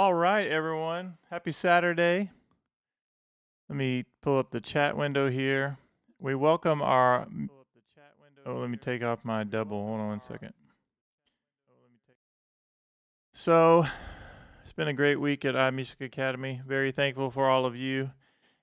All right, everyone. Happy Saturday. Let me pull up the chat window here. We welcome our. Oh, let me take off my double. Hold on one second. So, it's been a great week at iMusic Academy. Very thankful for all of you.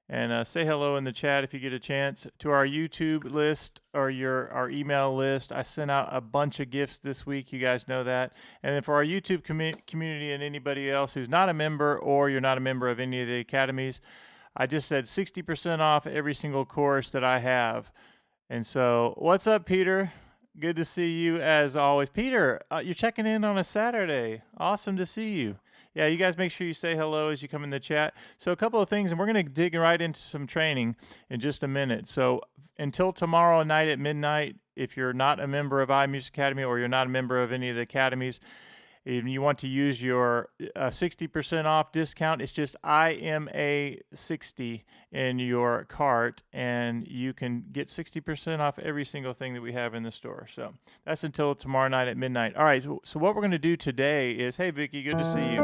And say hello in the chat if you get a chance. To our YouTube list or our email list, I sent out a bunch of gifts this week. You guys know that. And then for our YouTube community and anybody else who's not a member or you're not a member of any of the academies, I just said 60% off every single course that I have. And so, what's up, Peter? Good to see you as always. Peter, you're checking in on a Saturday. Awesome to see you. Yeah, you guys make sure you say hello as you come in the chat. So a couple of things, and we're going to dig right into some training in just a minute. So until tomorrow night at midnight, if you're not a member of iMusic Academy or you're not a member of any of the academies, if you want to use your 60% off discount, it's just ima60 in your cart, and you can get 60% off every single thing that we have in the store. So that's until tomorrow night at midnight. All right, so what we're going to do today is, hey, Vicky, good to see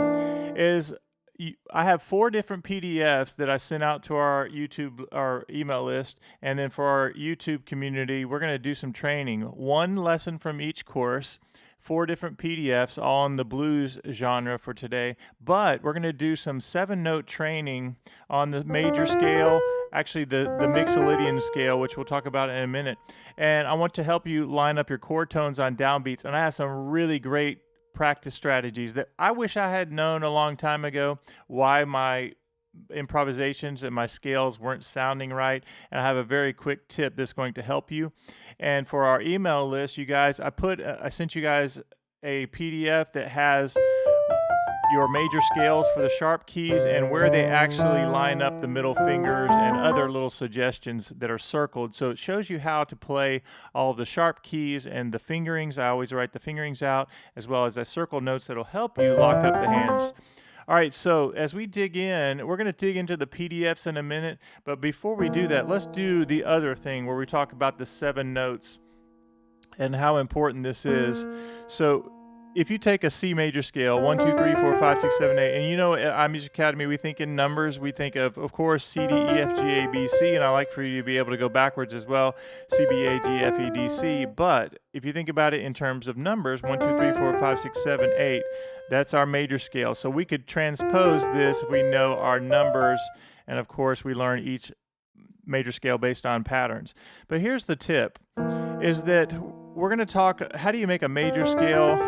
you, I have 4 different PDFs that I sent out to our email list, and then for our YouTube community, we're going to do some training. 1 lesson from each course, 4 different PDFs, all in the blues genre for today. But we're going to do some 7-note training on the major scale, actually the Mixolydian scale, which we'll talk about in a minute. And I want to help you line up your chord tones on downbeats. And I have some really great practice strategies that I wish I had known a long time ago why my improvisations and my scales weren't sounding right, and I have a very quick tip that's going to help you. And for our email list, you guys, I sent you guys a PDF that has your major scales for the sharp keys and where they actually line up the middle fingers and other little suggestions that are circled. So it shows you how to play all of the sharp keys and the fingerings. I always write the fingerings out, as well as I circle notes that'll help you lock up the hands. All right, so as we dig in, we're going to dig into the PDFs in a minute, but before we do that, let's do the other thing where we talk about the 7 notes and how important this is. So if you take a C major scale, 1, 2, 3, 4, 5, 6, 7, 8, and you know at iMusic Academy we think in numbers, we think of course C, D, E, F, G, A, B, C, and I like for you to be able to go backwards as well, C, B, A, G, F, E, D, C, but if you think about it in terms of numbers, 1, 2, 3, 4, 5, 6, 7, 8, that's our major scale. So we could transpose this if we know our numbers, and of course we learn each major scale based on patterns. But here's the tip, is that we're going to talk, how do you make a major scale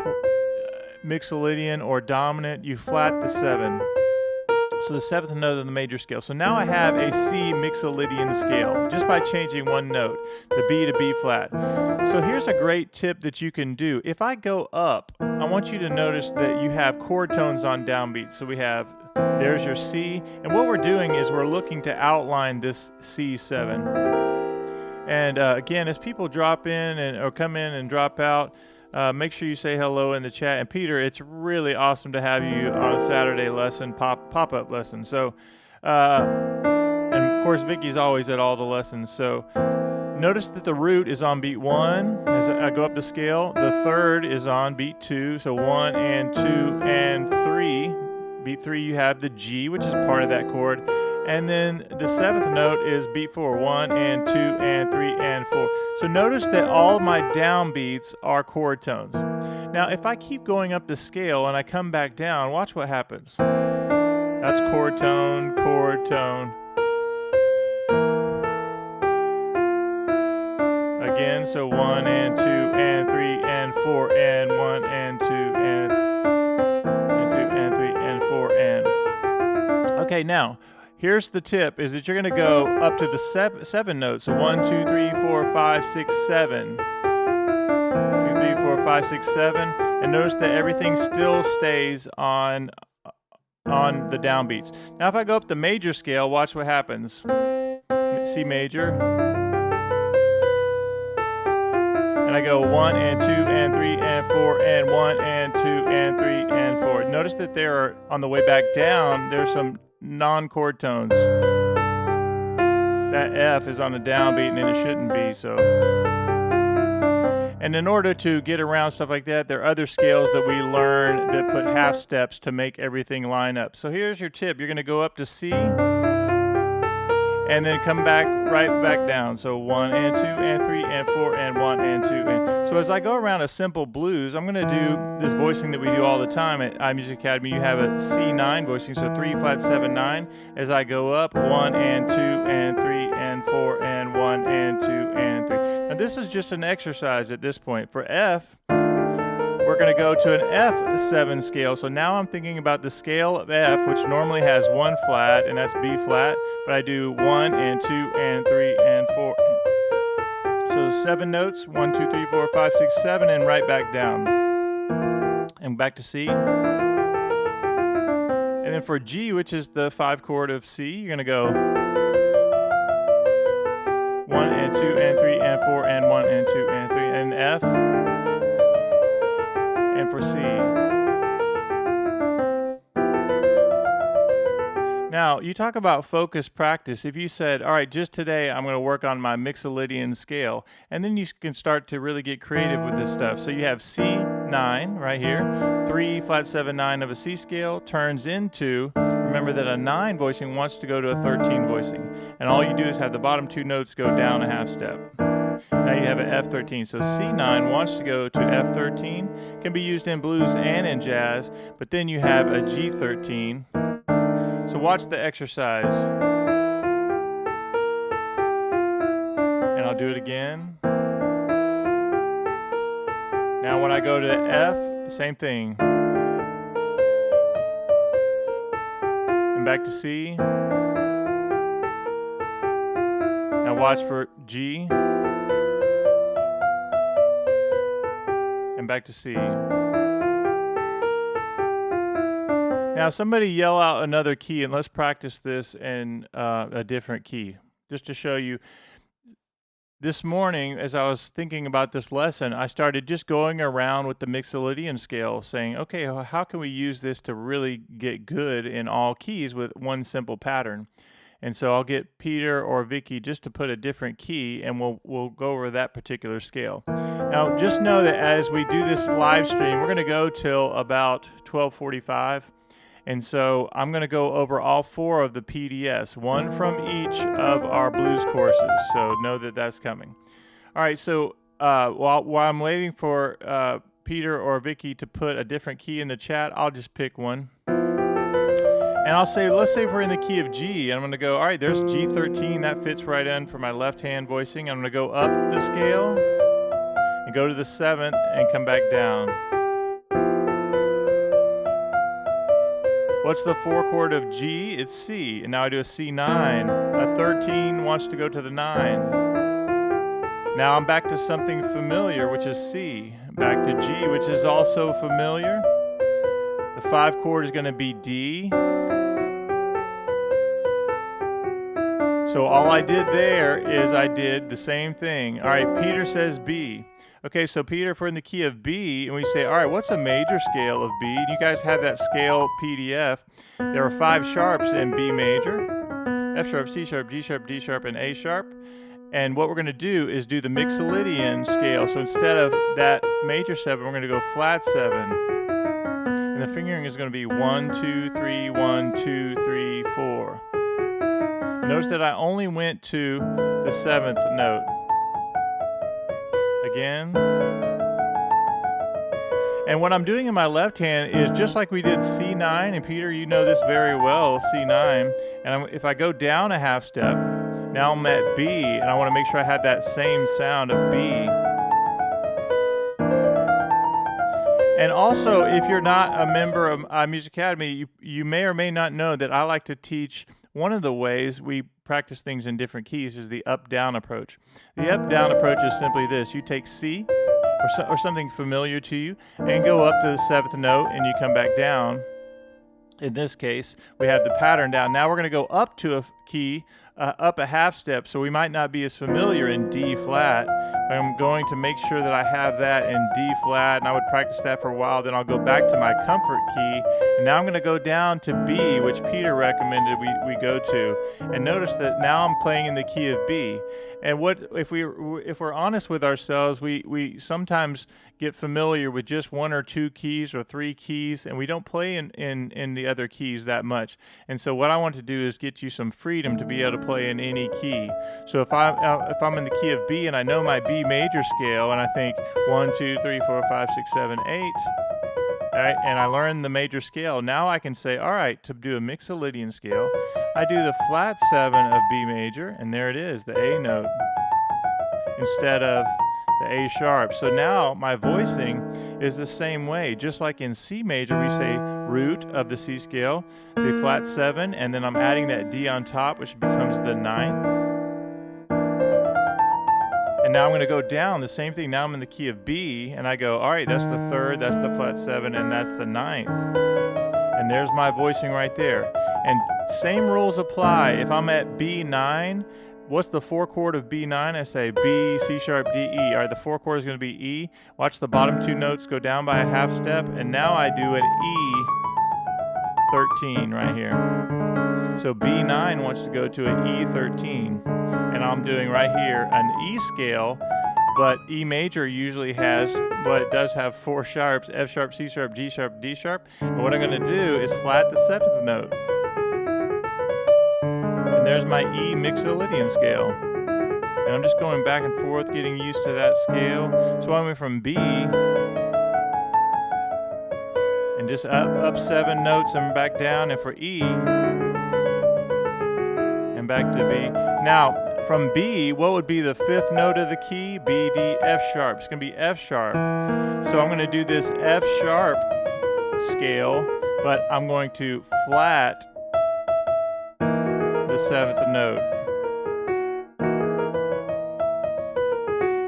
Mixolydian or dominant? You flat the 7. So the 7th note of the major scale. So now I have a C Mixolydian scale just by changing 1 note, the B to B flat. So here's a great tip that you can do. If I go up, I want you to notice that you have chord tones on downbeat. So we have, there's your C, and what we're doing is we're looking to outline this C7. And again, as people drop in or come in and drop out, make sure you say hello in the chat. And Peter, it's really awesome to have you on a Saturday lesson, pop-up lesson. So, and of course, Vicky's always at all the lessons. So notice that the root is on beat 1 as I go up the scale. The 3rd is on beat 2. So 1 and 2 and 3. Beat 3, you have the G, which is part of that chord. And then the 7th note is beat 4, 1 and 2 and 3 and 4. So notice that all of my downbeats are chord tones. Now, if I keep going up the scale and I come back down, watch what happens. That's chord tone, chord tone. Again, so 1 and 2 and 3 and 4 and 1 and 2 and 2 and 3 and 4 and. Okay, now, here's the tip, is that you're going to go up to the 7 notes. So 1, 2, 3, 4, 5, 6, 7. 2, 3, 4, 5, 6, 7. And notice that everything still stays on the downbeats. Now if I go up the major scale, watch what happens. C major. And I go 1 and 2 and 3 and 4 and 1 and 2 and 3 and 4. Notice that there are, on the way back down, there's some non-chord tones. That F is on the downbeat and it shouldn't be, so. And in order to get around stuff like that, there are other scales that we learn that put half steps to make everything line up. So here's your tip. You're going to go up to C and then come back right back down. So 1 and 2 and 3 and 4 and 1 and 2. And so as I go around a simple blues, I'm going to do this voicing that we do all the time at iMusic Academy. You have a C9 voicing, so 3 flat 7 9. As I go up, 1 and 2 and 3 and 4 and 1 and 2 and 3. Now this is just an exercise at this point. For F, we're going to go to an F7 scale. So now I'm thinking about the scale of F, which normally has 1 flat, and that's B flat, but I do 1 and 2 and 3 and 4. So 7 notes, 1, 2, 3, 4, 5, 6, 7, and right back down. And back to C. And then for G, which is the 5 chord of C, you're going to go 1 and 2 and 3 and 4 and 1 and 2 and 3, and F. And for C. Now, you talk about focus practice. If you said, all right, just today I'm going to work on my Mixolydian scale, and then you can start to really get creative with this stuff. So you have C9 right here, 3 flat 7 9 of a C scale turns into, remember that a 9 voicing wants to go to a 13 voicing, and all you do is have the bottom 2 notes go down a half step. Now you have an F13, so C9 wants to go to F13, can be used in blues and in jazz, but then you have a G13. So watch the exercise. And I'll do it again. Now when I go to F, same thing. And back to C. Now watch for G. And back to C. Now somebody yell out another key, and let's practice this in a different key. Just to show you, this morning as I was thinking about this lesson, I started just going around with the Mixolydian scale saying, okay, how can we use this to really get good in all keys with one simple pattern? And so I'll get Peter or Vicky just to put a different key, and we'll go over that particular scale. Now just know that as we do this live stream, we're going to go till about 12:45. And so I'm going to go over all 4 of the PDFs, one from each of our blues courses. So know that that's coming. All right, so while I'm waiting for Peter or Vicky to put a different key in the chat, I'll just pick one. And I'll say, let's say if we're in the key of G, and I'm going to go, all right, there's G13. That fits right in for my left hand voicing. I'm going to go up the scale and go to the 7th and come back down. What's the 4 chord of G? It's C. And now I do a C9. A 13 wants to go to the 9. Now I'm back to something familiar, which is C. Back to G, which is also familiar. The 5 chord is going to be D. So all I did there is I did the same thing. All right, Peter says B. Okay, so Peter, if we're in the key of B, and we say, all right, what's a major scale of B? And you guys have that scale PDF. There are 5 sharps in B major: F sharp, C sharp, G sharp, D sharp, and A sharp. And what we're going to do is do the Mixolydian scale. So instead of that major 7, we're going to go flat 7. And the fingering is going to be 1, 2, 3, 1, 2, 3, 4. Notice that I only went to the 7th note. Again. And what I'm doing in my left hand is just like we did C9, and Peter, you know this very well, C9. And if I go down a half step, now I'm at B, and I want to make sure I have that same sound of B. And also, if you're not a member of iMusic Academy, you may or may not know that I like to teach. One of the ways we practice things in different keys is the up-down approach. The up-down approach is simply this. You take C or something familiar to you and go up to the 7th note, and you come back down. In this case, we have the pattern down. Now we're going to go up to a key up a half step, so we might not be as familiar in D flat. But I'm going to make sure that I have that in D flat, and I would practice that for a while. Then I'll go back to my comfort key, and now I'm going to go down to B, which Peter recommended we go to. And notice that now I'm playing in the key of B. And what if we're honest with ourselves, we sometimes get familiar with just one or two keys or three keys, and we don't play in the other keys that much. And so what I want to do is get you some freedom to be able to play in any key. So if I'm in the key of B and I know my B major scale, and I think 1, 2, 3, 4, 5, 6, 7, 8. All right, and I learn the major scale. Now I can say, all right, to do a mixolydian scale, I do the flat 7 of B major, and there it is, the A note, instead of the A sharp. So now my voicing is the same way. Just like in C major, we say root of the C scale, the flat 7, and then I'm adding that D on top, which becomes the 9th. And now I'm going to go down, the same thing. Now I'm in the key of B, and I go, all right, that's the 3rd, that's the flat 7, and that's the 9th. And there's my voicing right there. And same rules apply. If I'm at B9, what's the 4 chord of B9? I say B, C sharp, D, E. All right, the 4 chord is going to be E. Watch the bottom 2 notes go down by a half step, and now I do an E13 right here. So B9 wants to go to an E13. And I'm doing right here an E scale, but E major usually has, but it does have 4 sharps, F sharp, C sharp, G sharp, D sharp. And what I'm going to do is flat the 7th note. And there's my E mixolydian scale. And I'm just going back and forth, getting used to that scale. So I went from B and just up 7 notes and back down, and for E and back to B. Now, from B, what would be the 5th note of the key? B, D, F sharp. It's going to be F sharp. So I'm going to do this F sharp scale, but I'm going to flat the 7th note.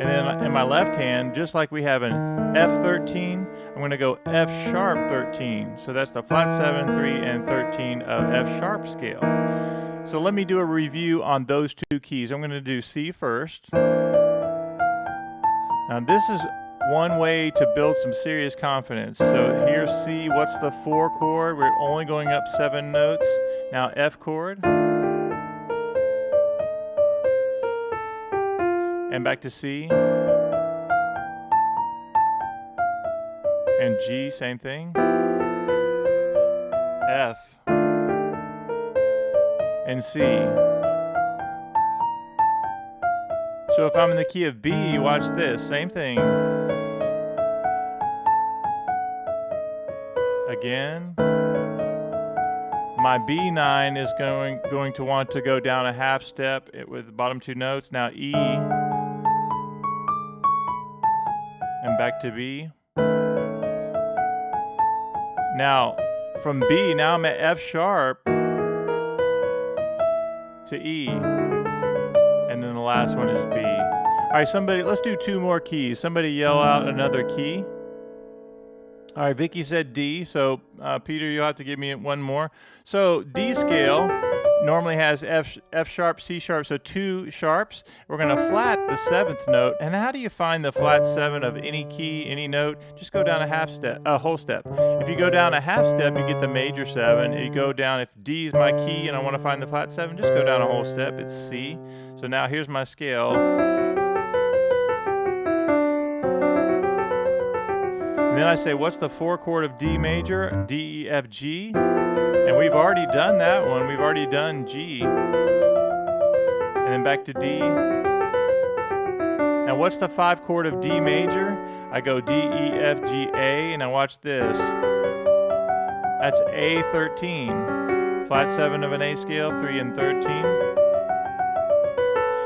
And then in my left hand, just like we have an F13, I'm going to go F sharp 13. So that's the flat 7, 3, and 13 of F sharp scale. So let me do a review on those 2 keys. I'm going to do C first. Now this is one way to build some serious confidence. So here's C. What's the 4 chord? We're only going up 7 notes. Now F chord. And back to C. And G, same thing. F. And C. So if I'm in the key of B, watch this, same thing. Again. My B9 is going to want to go down a half step with the bottom 2 notes. Now E. And back to B. Now from B, now I'm at F sharp to E, and then the last one is B. All right, somebody, let's do 2 more keys. Somebody yell out another key. All right, Vicky said D, so Peter, you'll have to give me 1 more. So D scale normally has F sharp, C sharp, so 2 sharps. We're going to flat the 7th note. And how do you find the flat 7 of any key, any note? Just go down a whole step. If you go down a half step, you get the major 7. If you go down, if D is my key and I want to find the flat 7, just go down a whole step. It's C. So now here's my scale. And then I say, what's the 4 chord of D major? D, E, F, G. And we've already done that one. We've already done G. And then back to D. Now what's the 5 chord of D major? I go D, E, F, G, A, and now watch this. That's A13. Flat 7 of an A scale, 3 and 13.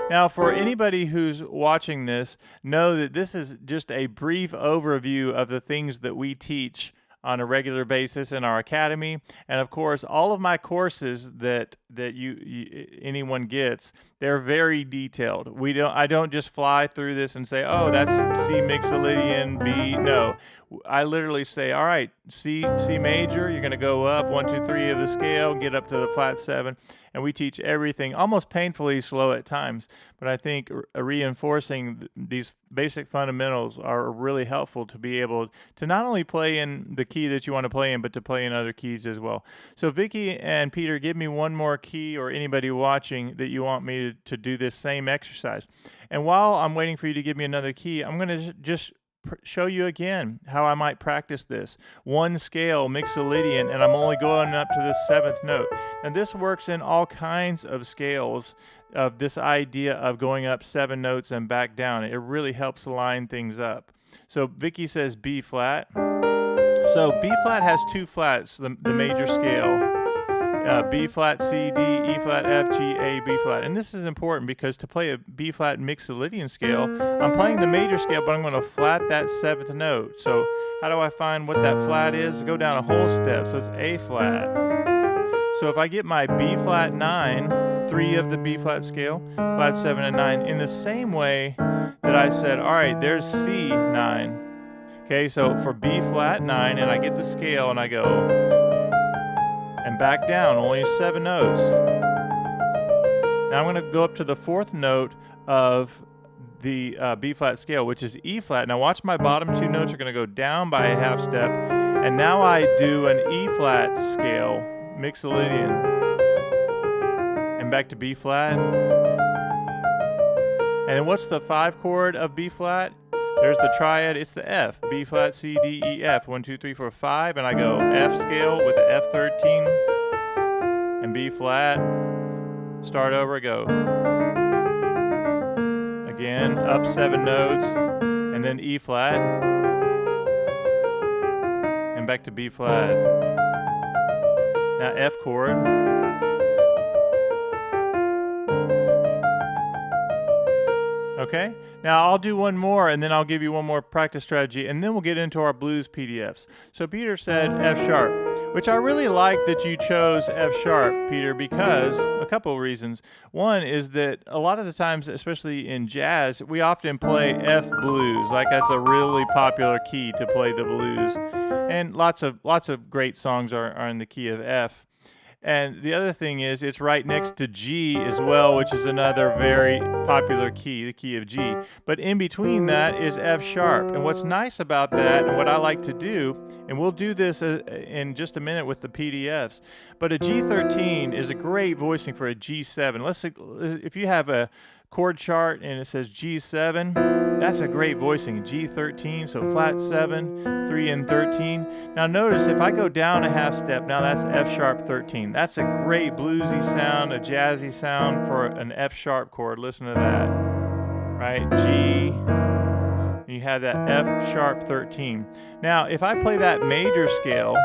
Now, for anybody who's watching this, know that this is just a brief overview of the things that we teach on a regular basis in our academy. And of course, all of my courses that anyone gets, they're very detailed. I don't just fly through this and say, oh, that's C mixolydian, B. No, I literally say, all right, C major, you're going to go up 1, 2, 3 of the scale, get up to the flat 7. and we teach everything almost painfully slow at times. But I think reinforcing these basic fundamentals are really helpful to be able to not only play in the key that you want to play in, but to play in other keys as well. So Vicky and Peter, give me one more key, or anybody watching, that you want me to do this same exercise. And while I'm waiting for you to give me another key, I'm going to just show you again how I might practice this. One scale, mixolydian, and I'm only going up to the 7th note. And this works in all kinds of scales, of this idea of going up 7 notes and back down. It really helps line things up. So Vicky says B flat. So B flat has 2 flats, the major scale. B flat, C, D, E flat, F, G, A, B flat. And this is important because to play a B flat mixolydian scale, I'm playing the major scale, but I'm going to flat that 7th note. So how do I find what that flat is? Go down a whole step. So it's A flat. So if I get my B flat 9, 3 of the B flat scale, flat 7 and 9, in the same way that I said, all right, there's C 9. Okay, so for B flat 9, and I get the scale and I go, and back down, only 7 notes. Now I'm going to go up to the 4th note of the B flat scale, which is E flat. Now watch, my bottom 2 notes are going to go down by a half step, and now I do an E flat scale, mixolydian, and back to B flat. And then what's the 5 chord of B flat? There's the triad, it's the F. B flat, C, D, E, F. 1, 2, 3, 4, 5. And I go F scale with the F13 and B flat. Start over, go. Again, up 7 notes, and then E flat. And back to B flat. Now F chord. Okay, now I'll do one more, and then I'll give you one more practice strategy, and then we'll get into our blues PDFs. So Peter said F sharp, which I really like that you chose F sharp, Peter, because a couple of reasons. One is that a lot of the times, especially in jazz, we often play F blues, like that's a really popular key to play the blues, and lots of great songs are in the key of F. And the other thing is, it's right next to G as well, which is another very popular key, the key of G. But in between that is F sharp. And what's nice about that, and what I like to do, and we'll do this in just a minute with the PDFs, but a G13 is a great voicing for a G7. Let's say, if you have a chord chart and it says G7, that's a great voicing. G13, so flat 7, 3 and 13. Now notice if I go down a half step, now that's F sharp 13. That's a great bluesy sound, a jazzy sound for an F sharp chord. Listen to that, right? G, and you have that F sharp 13. Now if I play that major scale,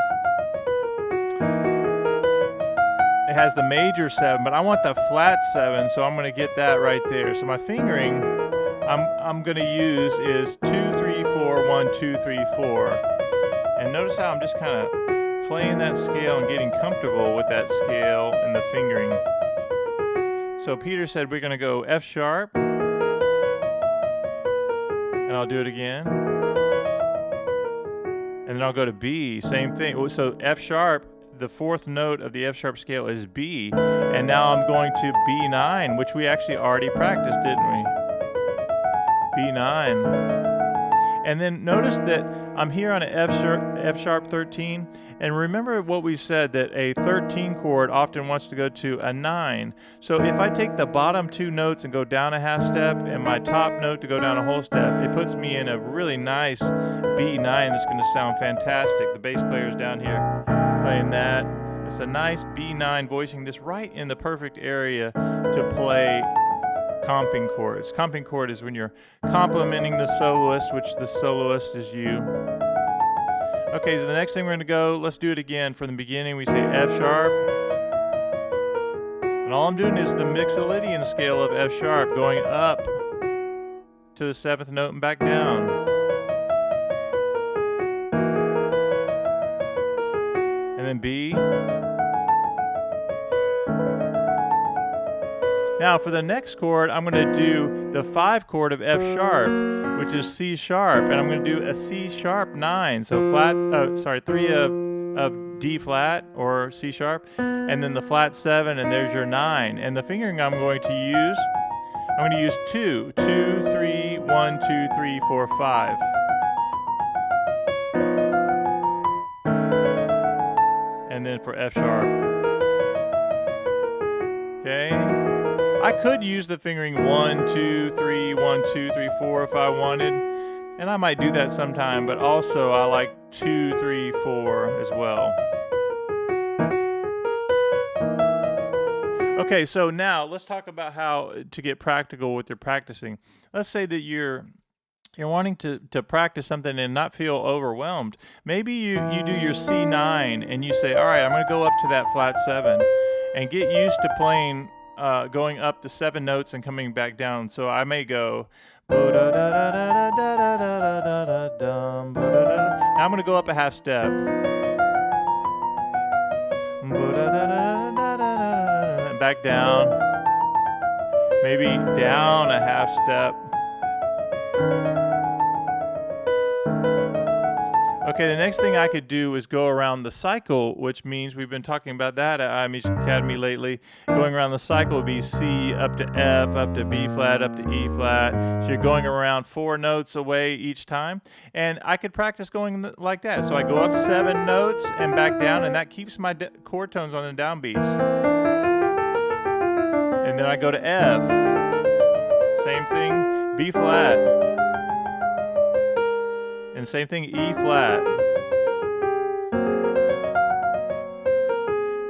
it has the major 7, but I want the flat 7, so I'm going to get that right there. So my fingering I'm going to use is 2, 3, 4, 1, 2, 3, 4. And notice how I'm just kind of playing that scale and getting comfortable with that scale and the fingering. So Peter said we're going to go F sharp, and I'll do it again. And then I'll go to B, same thing. So F sharp, the 4th note of the F sharp scale is B, and now I'm going to B9, which we actually already practiced, didn't we? B9. And then notice that I'm here on an F sharp 13, and remember what we said, that a 13 chord often wants to go to a 9. So if I take the bottom 2 notes and go down a half step, and my top note to go down a whole step, it puts me in a really nice B9 that's going to sound fantastic. The bass player's down here playing that. It's a nice B9 voicing, this right in the perfect area to play comping chords. Comping chord is when you're complementing the soloist, which the soloist is you. Okay, so the next thing we're going to go, let's do it again from the beginning. We say F sharp, and all I'm doing is the mixolydian scale of F sharp, going up to the 7th note and back down. And then B. Now for the next chord, I'm going to do the 5 chord of F sharp, which is C sharp, and I'm going to do a C sharp 9. So flat, 3 of D flat or C sharp, and then the flat 7, and there's your 9. And the fingering I'm going to use 2, 2, 3, 1, 2, 3, 4, 5. And then for F sharp. Okay. I could use the fingering 1, 2, 3, 1, 2, 3, 4 if I wanted. And I might do that sometime, but also I like 2, 3, 4 as well. Okay, so now let's talk about how to get practical with your practicing. Let's say that you're wanting to practice something and not feel overwhelmed. Maybe you do your C9 and you say, all right, I'm going to go up to that flat 7 and get used to playing, going up to 7 notes and coming back down. So I may go, now I'm going to go up a half step. And back down. Maybe down a half step. Okay, the next thing I could do is go around the cycle, which means we've been talking about that at iMusic Academy lately. Going around the cycle would be C up to F, up to B flat, up to E flat. So you're going around 4 notes away each time. And I could practice going like that. So I go up 7 notes and back down, and that keeps my chord tones on the downbeats. And then I go to F. Same thing, B flat. And same thing, E flat.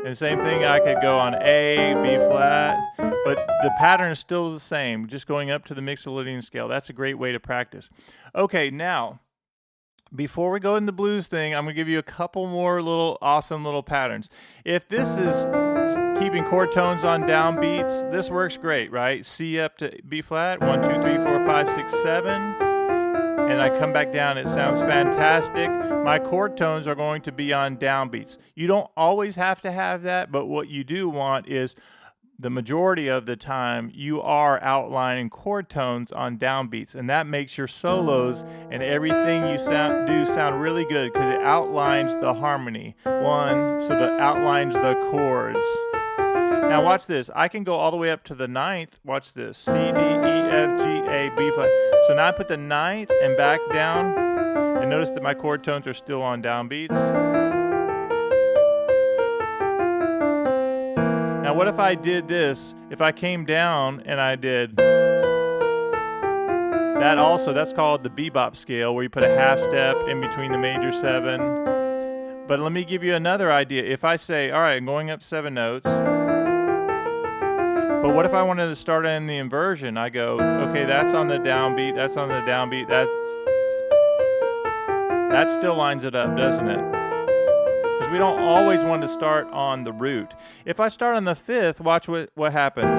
And same thing, I could go on A, B flat, but the pattern is still the same, just going up to the Mixolydian scale. That's a great way to practice. Okay, now, before we go in the blues thing, I'm going to give you a couple more awesome little patterns. If this is keeping chord tones on downbeats, this works great, right? C up to B flat, 1, 2, 3, 4, 5, 6, 7. And I come back down, it sounds fantastic. My chord tones are going to be on downbeats. You don't always have to have that, but what you do want is the majority of the time you are outlining chord tones on downbeats, and that makes your solos and everything you do sound really good because it outlines the harmony. So that outlines the chords. Now watch this. I can go all the way up to the 9th. Watch this. C, D, E, F, G, A, B flat. So now I put the 9th and back down. And notice that my chord tones are still on downbeats. Now what if I did this? If I came down and I did that also, that's called the bebop scale, where you put a half step in between the major 7. But let me give you another idea. If I say, all right, I'm going up 7 notes. But what if I wanted to start in the inversion? I go, okay, that's on the downbeat, that's on the downbeat, that still lines it up, doesn't it? Because we don't always want to start on the root. If I start on the 5th, watch what happens.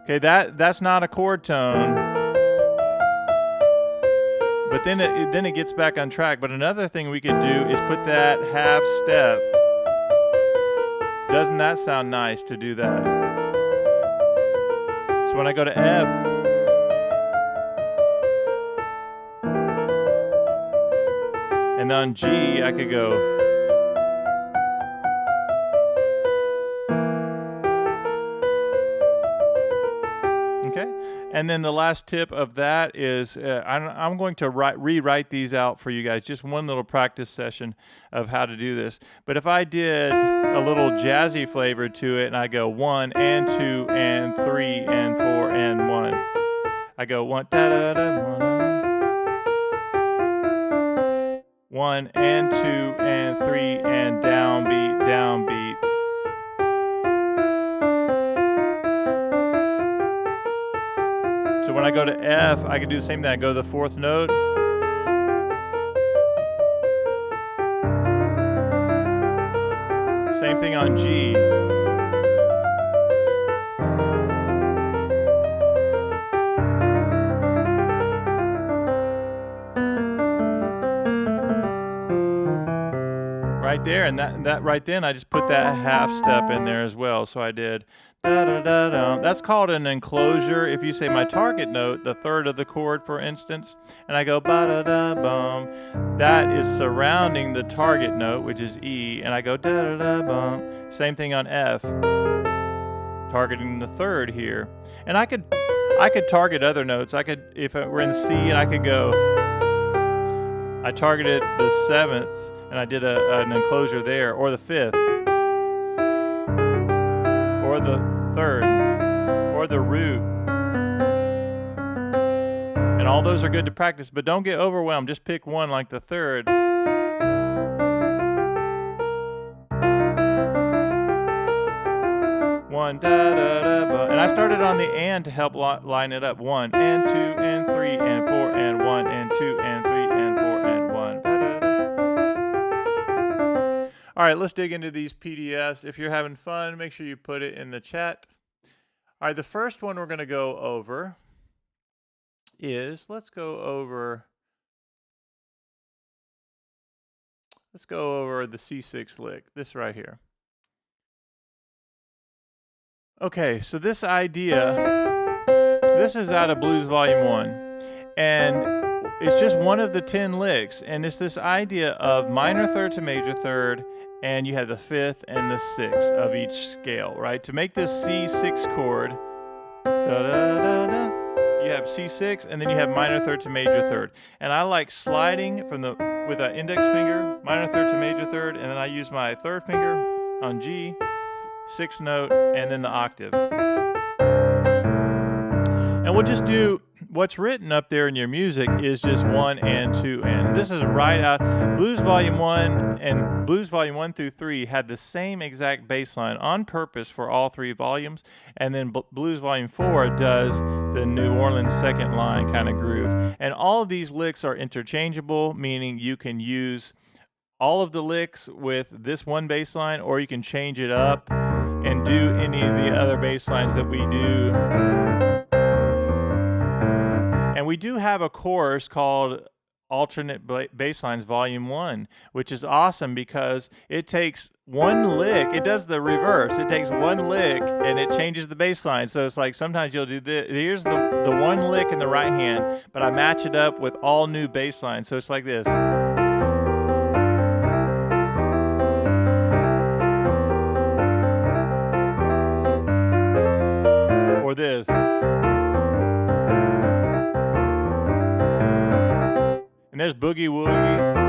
Okay, that's not a chord tone. But then it gets back on track. But another thing we could do is put that half step. Doesn't that sound nice to do that? So when I go to F, and then on G, I could go. Okay, and then the last tip of that is I'm going to rewrite these out for you guys. Just one little practice session of how to do this. But if I did a little jazzy flavor to it, and I go 1 and 2 and 3 and 4 and 1. I go 1 da da da 1 and 2 and 3 and downbeat, downbeat. So when I go to F, I can do the same thing. I go to the 4th note. Same thing on G. Right there, and that right then I just put that half step in there as well. So I did Da, da, da, da. That's called an enclosure. If you say my target note, the third of the chord, for instance, and I go ba da da bum, that is surrounding the target note, which is E, and I go da da da bum. Same thing on F, targeting the third here. And I could target other notes. I could, if it were in C, and I could go, I targeted the 7th, and I did an enclosure there, or the 5th, or the 3rd, or the root. And all those are good to practice, but don't get overwhelmed. Just pick one, like the 3rd. One, da, da, da, ba. And I started on the and to help line it up. 1 and 2 and 3 and 4 and 1 and 2 and 3 and 4 and 1. Da, da, da. All right, let's dig into these PDFs. If you're having fun, make sure you put it in the chat. All right, the first one we're going to go over is, let's go over the C6 lick, this right here. Okay, so this idea, this is out of Blues Volume 1, and it's just one of the 10 licks, and it's this idea of minor third to major third, and you have the 5th and the 6th of each scale, right? To make this C6 chord, da, da, da, da, you have C6, and then you have minor third to major third. And I like sliding from with an index finger, minor third to major third, and then I use my third finger on G, 6th note, and then the octave. And we'll just do what's written up there in your music is just 1 and 2 and. This is right out. Blues Volume 1 and Blues Volume 1 through 3 had the same exact bass line on purpose for all 3 volumes, and then Blues Volume 4 does the New Orleans second line kind of groove. And all of these licks are interchangeable, meaning you can use all of the licks with this one bass line, or you can change it up and do any of the other bass lines that we do. And we do have a course called Alternate Bass Lines Volume 1, which is awesome because it takes one lick, it does the reverse. It takes one lick and it changes the bass line. So it's like sometimes you'll do this. Here's the one lick in the right hand, but I match it up with all new bass lines. So it's like this. Or this. And there's Boogie Woogie.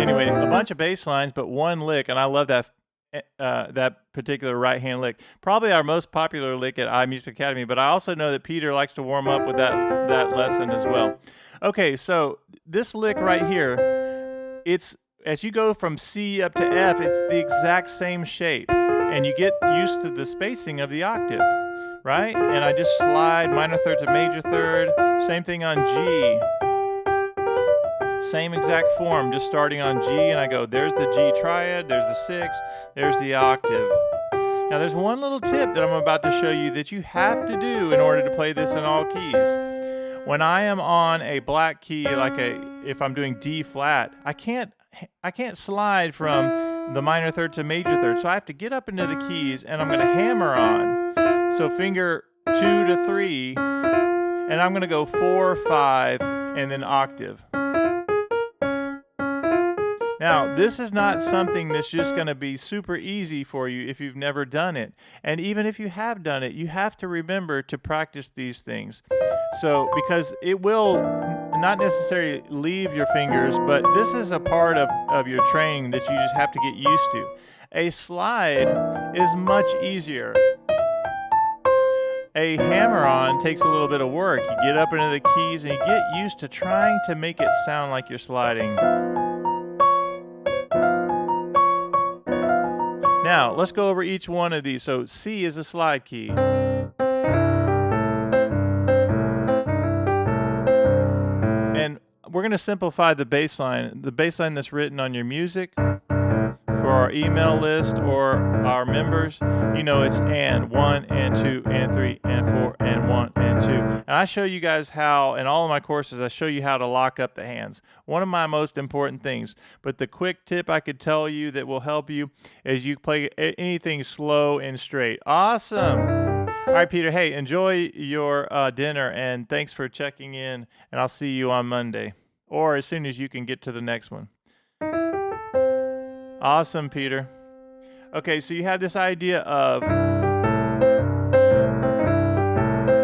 Anyway, a bunch of bass lines, but one lick, and I love that particular right-hand lick. Probably our most popular lick at iMusic Academy, but I also know that Peter likes to warm up with that lesson as well. Okay, so this lick right here, it's as you go from C up to F, it's the exact same shape, and you get used to the spacing of the octave, right? And I just slide minor third to major third, same thing on G. Same exact form, just starting on G, and I go, there's the G triad, there's the 6, there's the octave. Now there's one little tip that I'm about to show you that you have to do in order to play this in all keys. When I am on a black key, if I'm doing D flat, I can't slide from the minor third to major third, so I have to get up into the keys, and I'm going to hammer on. So finger 2 to 3, and I'm going to go 4, 5, and then octave. Now, this is not something that's just going to be super easy for you if you've never done it. And even if you have done it, you have to remember to practice these things. So, because it will not necessarily leave your fingers, but this is a part of your training that you just have to get used to. A slide is much easier. A hammer-on takes a little bit of work. You get up into the keys and you get used to trying to make it sound like you're sliding. Now, let's go over each one of these. So C is a slide key. And we're going to simplify the bass line. The bass line that's written on your music for our email list or our members, you know it's and 1 and 2 and 3 and 4 and 1 and 2. And I show you guys how, in all of my courses, I show you how to lock up the hands. One of my most important things. But the quick tip I could tell you that will help you is you play anything slow and straight. Awesome. All right, Peter, hey, enjoy your dinner, and thanks for checking in, and I'll see you on Monday, or as soon as you can get to the next one. Awesome, Peter. Okay, so you have this idea of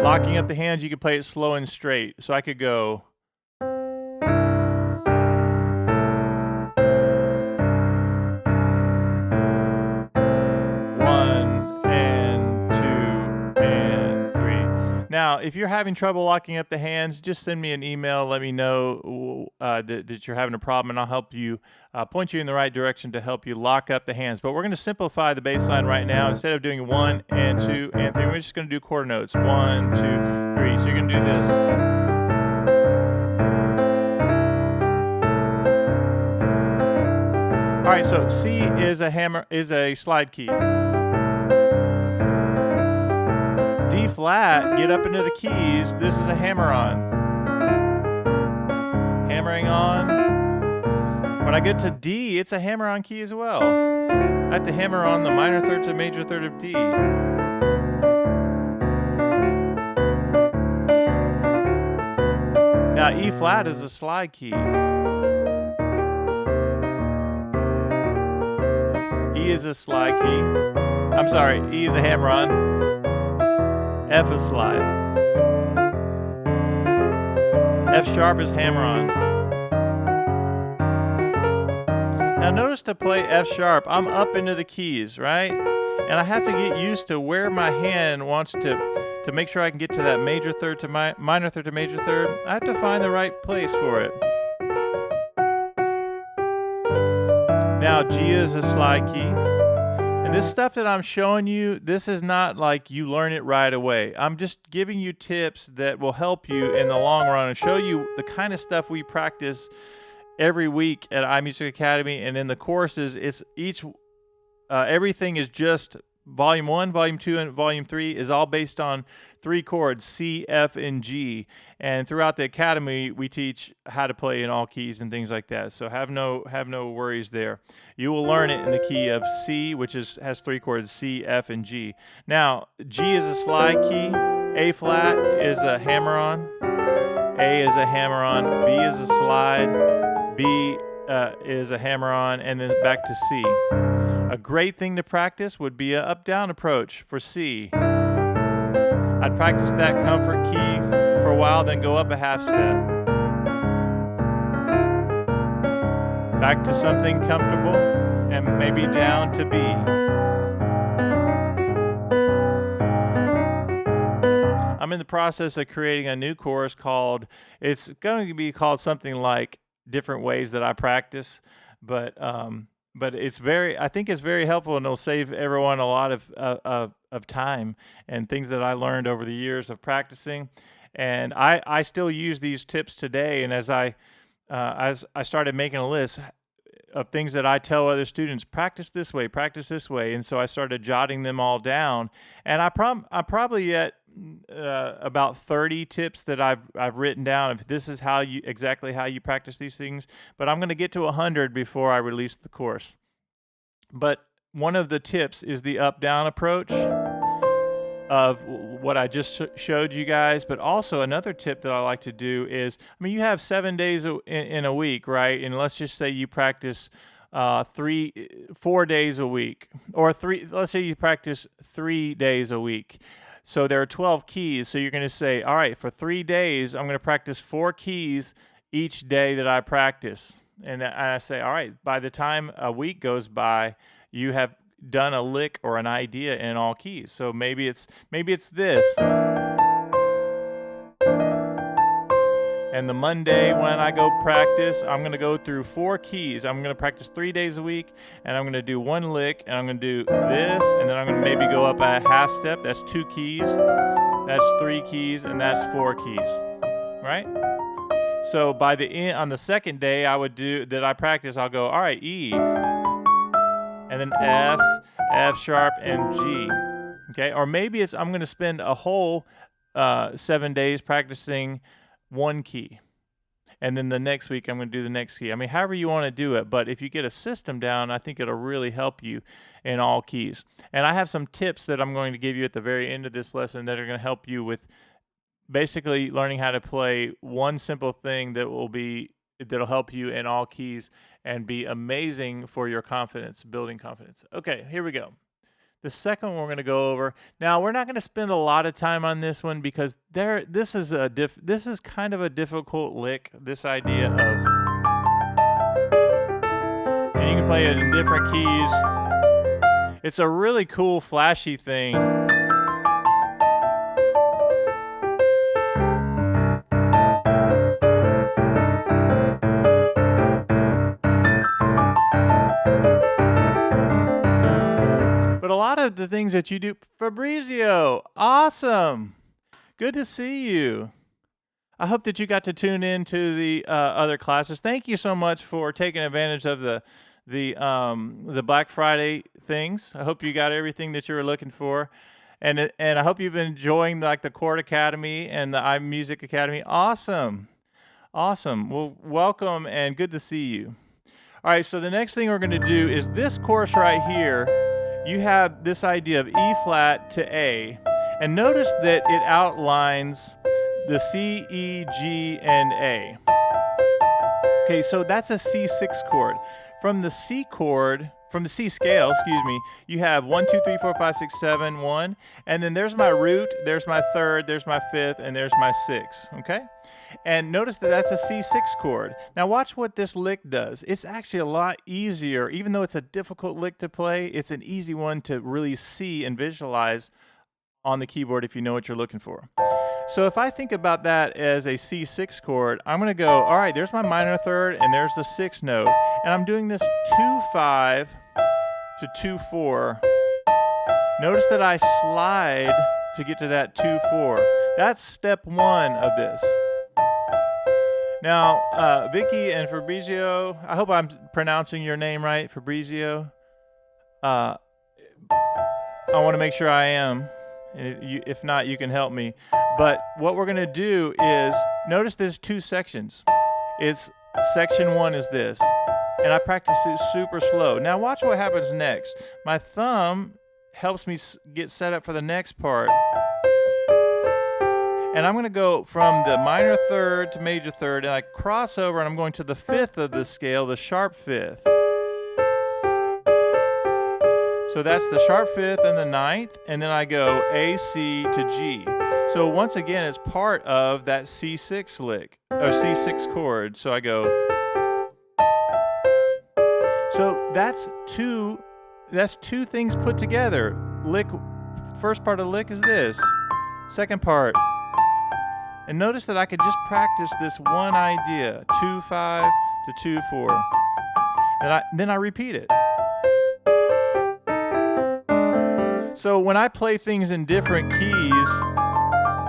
locking up the hands. You could play it slow and straight. So I could go. Now, if you're having trouble locking up the hands, just send me an email. Let me know that you're having a problem, and I'll help you, point you in the right direction to help you lock up the hands. But we're going to simplify the bass line right now. Instead of doing 1 and 2 and 3, we're just going to do quarter notes. 1, 2, 3. So you're going to do this. All right, so C is a slide key. D flat, get up into the keys. This is a hammer on. Hammering on. When I get to D, it's a hammer on key as well. I have to hammer on the minor third to major third of D. Now E flat is a slide key. E is a slide key. I'm sorry, E is a hammer on. F is slide. F sharp is hammer on. Now notice to play F sharp, I'm up into the keys, right? And I have to get used to where my hand wants to make sure I can get to that major third to minor third to major third. I have to find the right place for it. Now G is a slide key. And this stuff that I'm showing you, this is not like you learn it right away. I'm just giving you tips that will help you in the long run and show you the kind of stuff we practice every week at iMusic Academy. And in the courses, it's everything is just volume 1, volume 2, and volume 3 is all based on 3 chords, C, F, and G. And throughout the academy, we teach how to play in all keys and things like that. So have no worries there. You will learn it in the key of C, which has 3 chords, C, F, and G. Now, G is a slide key. A flat is a hammer on. A is a hammer on. B is a slide. B is a hammer on, and then back to C. A great thing to practice would be an up-down approach for C. I'd practice that comfort key for a while, then go up a half step. Back to something comfortable, and maybe down to B. I'm in the process of creating a new course it's going to be called something like Different Ways That I Practice, but I think it's very helpful, and it'll save everyone a lot of time and things that I learned over the years of practicing. And I still use these tips today. And as I started making a list of things that I tell other students, practice this way, and so I started jotting them all down. And I probably at about 30 tips that I've written down. If this is exactly how you practice these things, but I'm going to get to 100 before I release the course. But one of the tips is the up-down approach of what I just showed you guys. But also another tip that I like to do is, you have 7 days in a week, right? And let's just say you practice 4 days a week, or let's say you practice 3 days a week. So there are 12 keys. So you're going to say, all right, for 3 days, I'm going to practice 4 keys each day that I practice. And I say, all right, by the time a week goes by, you have done a lick or an idea in all keys. So maybe it's this. And the Monday when I go practice, I'm going to go through 4 keys. I'm going to practice 3 days a week, and I'm going to do 1 lick, and I'm going to do this, and then I'm going to maybe go up a half step. That's 2 keys, that's 3 keys, and that's 4 keys, right? So by the end, on the second day I'll go, all right, E, and then F sharp, and G. Okay, or maybe I'm going to spend a whole 7 days practicing one key. And then the next week, I'm going to do the next key. I mean, however you want to do it. But if you get a system down, I think it'll really help you in all keys. And I have some tips that I'm going to give you at the very end of this lesson that are going to help you with basically learning how to play one simple thing that'll help you in all keys and be amazing for your confidence, building confidence. Okay, here we go. The second one we're going to go over. Now, we're not going to spend a lot of time on this one because this is kind of a difficult lick, this idea of, and you can play it in different keys. It's a really cool, flashy thing. The things that you do. Fabrizio, awesome. Good to see you. I hope that you got to tune in to the other classes. Thank you so much for taking advantage of the Black Friday things. I hope you got everything that you were looking for. And I hope you've been enjoying like the Chord Academy and the iMusic Academy. Awesome. Awesome. Well, welcome and good to see you. All right, so the next thing we're going to do is this chorus right here. You have this idea of E flat to A, and notice that it outlines the C, E, G, and A. Okay, so that's a C6 chord. From the C scale, you have 1, 2, 3, 4, 5, 6, 7, 1, and then there's my root, there's my third, there's my fifth, and there's my sixth, okay? And notice that that's a C6 chord. Now watch what this lick does. It's actually a lot easier, even though it's a difficult lick to play, it's an easy one to really see and visualize on the keyboard if you know what you're looking for. So if I think about that as a C6 chord, I'm going to go, all right, there's my minor third, and there's the sixth note, and I'm doing this 2-5 to 2-4. Notice that I slide to get to that 2-4. That's step one of this. Now, Vicky and Fabrizio, I hope I'm pronouncing your name right, Fabrizio. I want to make sure I am. If not, you can help me. But what we're going to do is, notice there's two sections. It's section one is this. And I practice it super slow. Now watch what happens next. My thumb helps me get set up for the next part. And I'm going to go from the minor third to major third, and I cross over, and I'm going to the fifth of the scale, the sharp fifth. So that's the sharp fifth and the ninth, and then I go A, C to G. So once again, it's part of that C6 lick, or C6 chord. So I go. So that's two things put together. Lick, first part of the lick is this. Second part. And notice that I could just practice this one idea, 2-5 to 2-4. And then I repeat it. So when I play things in different keys,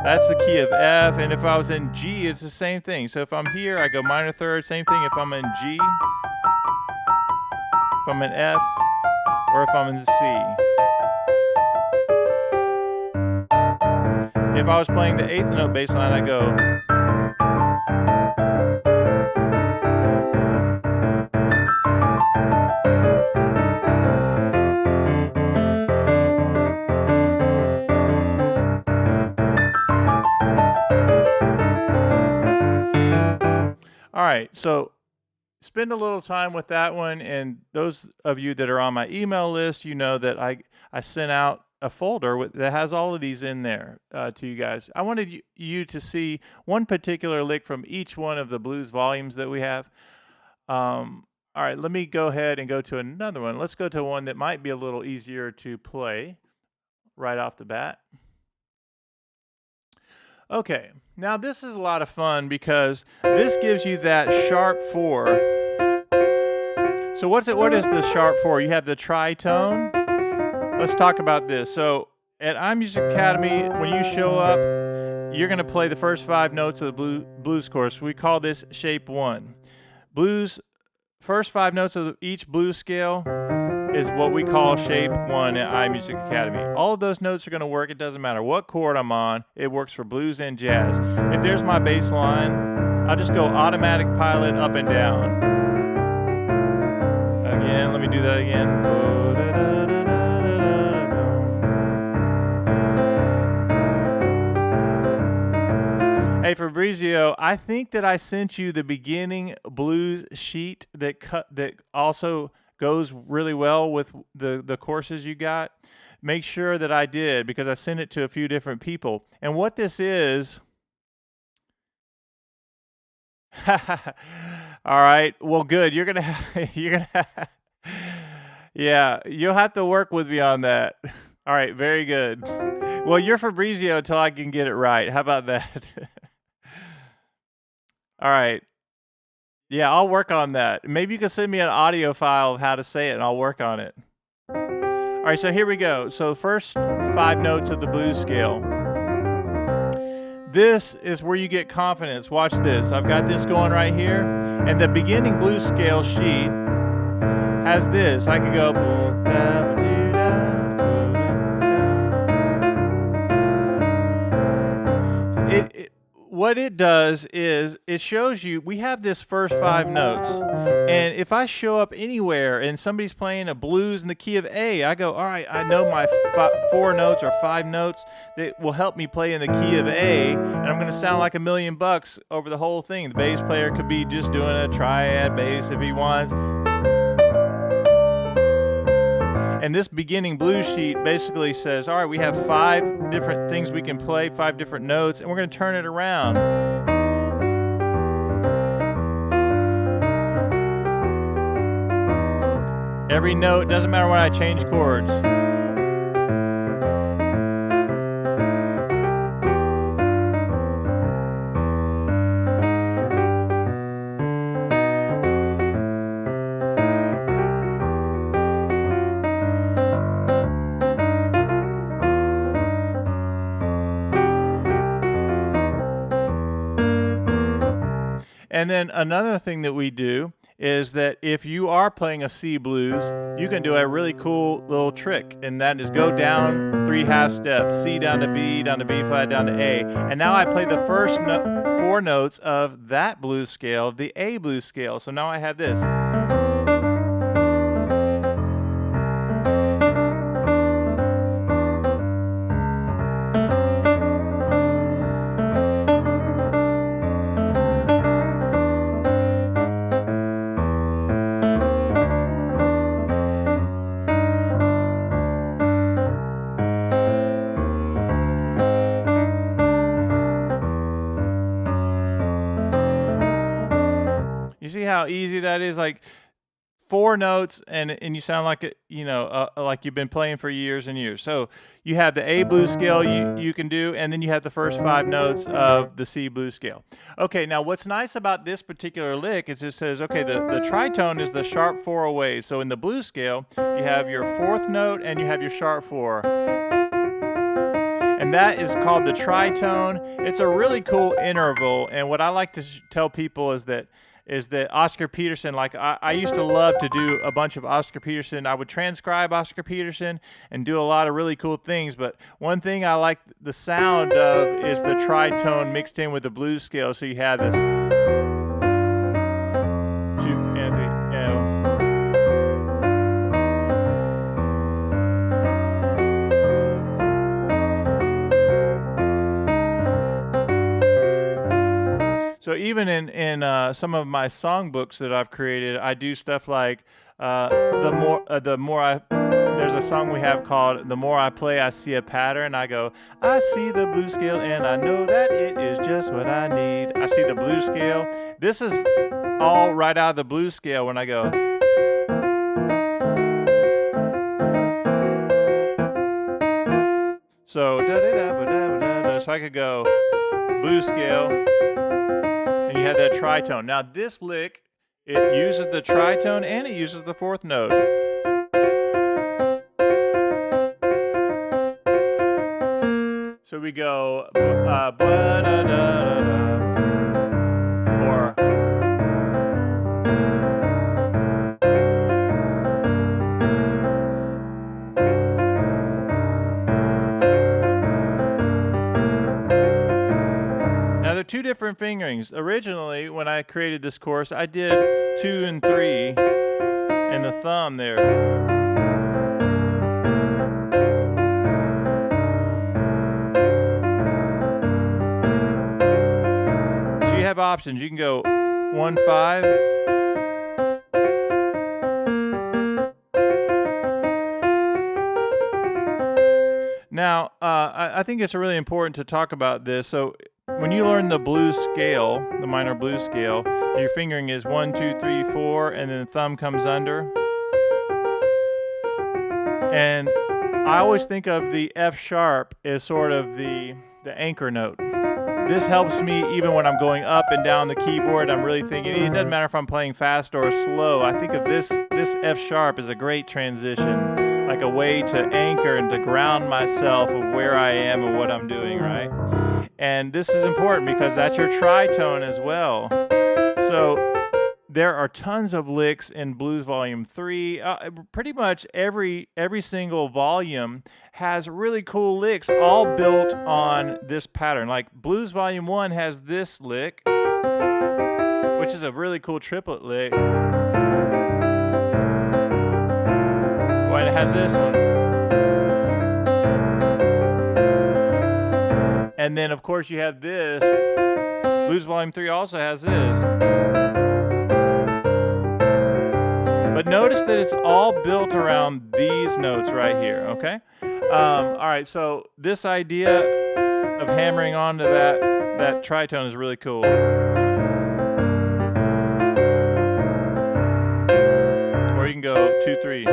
that's the key of F, and if I was in G, it's the same thing. So if I'm here, I go minor third, same thing if I'm in G, if I'm in F, or if I'm in C. If I was playing the eighth note bass line, I go. All right, so spend a little time with that one, and those of you that are on my email list, you know that I sent out a folder that has all of these in there to you guys. I wanted you to see one particular lick from each one of the blues volumes that we have. All right, let me go ahead and go to another one. Let's go to one that might be a little easier to play right off the bat. Okay, now this is a lot of fun because this gives you that sharp 4. So what is the sharp 4? You have the tritone. Let's talk about this. So at iMusic Academy, when you show up, you're going to play the first 5 notes of the blues course. We call this shape 1. Blues, first 5 notes of each blues scale is what we call shape 1 at iMusic Academy. All of those notes are going to work. It doesn't matter what chord I'm on. It works for blues and jazz. If there's my bass line, I'll just go automatic pilot up and down. Again, let me do that again. Hey Fabrizio, I think that I sent you the beginning blues sheet that also goes really well with the courses you got. Make sure that I did, because I sent it to a few different people. And what this is, all right, well, good. You're gonna yeah, you'll have to work with me on that. All right, very good. Well, you're Fabrizio until I can get it right. How about that? All right. Yeah, I'll work on that. Maybe you can send me an audio file of how to say it, and I'll work on it. All right, so here we go. So first 5 notes of the blues scale. This is where you get confidence. Watch this. I've got this going right here, and the beginning blues scale sheet has this. I could go boom, da, ba, doo, da, boom, da. What it does is it shows you we have this first 5 notes, and if I show up anywhere and somebody's playing a blues in the key of A, I go, all right, I know my 4 notes or 5 notes that will help me play in the key of A, and I'm going to sound like $1,000,000 over the whole thing. The bass player could be just doing a triad bass if he wants. And this beginning blues sheet basically says, all right, we have 5 different things we can play, 5 different notes, and we're going to turn it around. Every note, doesn't matter when I change chords. And then another thing that we do is that if you are playing a C blues, you can do a really cool little trick, and that is go down 3 half steps, C down to B flat, down to A. And now I play the first 4 notes of that blues scale, the A blues scale. So now I have this. You see how easy that is? Like 4 notes, and you sound like it, like you've been playing for years and years. So you have the A blues scale you can do, and then you have the first 5 notes of the C blues scale. Okay, now what's nice about this particular lick is it says, okay, the tritone is the sharp 4 away. So in the blues scale, you have your 4th note and you have your sharp 4. And that is called the tritone. It's a really cool interval, and what I like to tell people is that Oscar Peterson, like I used to love to do a bunch of Oscar Peterson. I would transcribe Oscar Peterson and do a lot of really cool things, but one thing I like the sound of is the tritone mixed in with the blues scale. So you have this 2 and 3, So even in some of my songbooks that I've created, I do stuff like there's a song we have called "The More I Play, I See a Pattern." I go, I see the blues scale and I know that it is just what I need. I see the blues scale. This is all right out of the blues scale when I go. So so I could go blues scale. And you have that tritone. Now this lick, it uses the tritone and it uses the 4th note. So we go or two different fingerings. Originally, when I created this course, I did 2 and 3 and the thumb there. So you have options. You can go 1, 5. Now, I think it's really important to talk about this. So when you learn the blues scale, the minor blues scale, your fingering is 1, 2, 3, 4, and then the thumb comes under. And I always think of the F sharp as sort of the anchor note. This helps me even when I'm going up and down the keyboard. I'm really thinking, it doesn't matter if I'm playing fast or slow. I think of this F sharp as a great transition, like a way to anchor and to ground myself of where I am and what I'm doing, right? And this is important because that's your tritone as well. So there are tons of licks in Blues Volume 3. Pretty much every single volume has really cool licks, all built on this pattern. Like Blues Volume 1 has this lick, which is a really cool triplet lick. Well, and it has this one. And then, of course, you have this. Blues Volume 3 also has this. But notice that it's all built around these notes right here, okay? All right, so this idea of hammering onto that tritone is really cool. Or you can go 2, 3.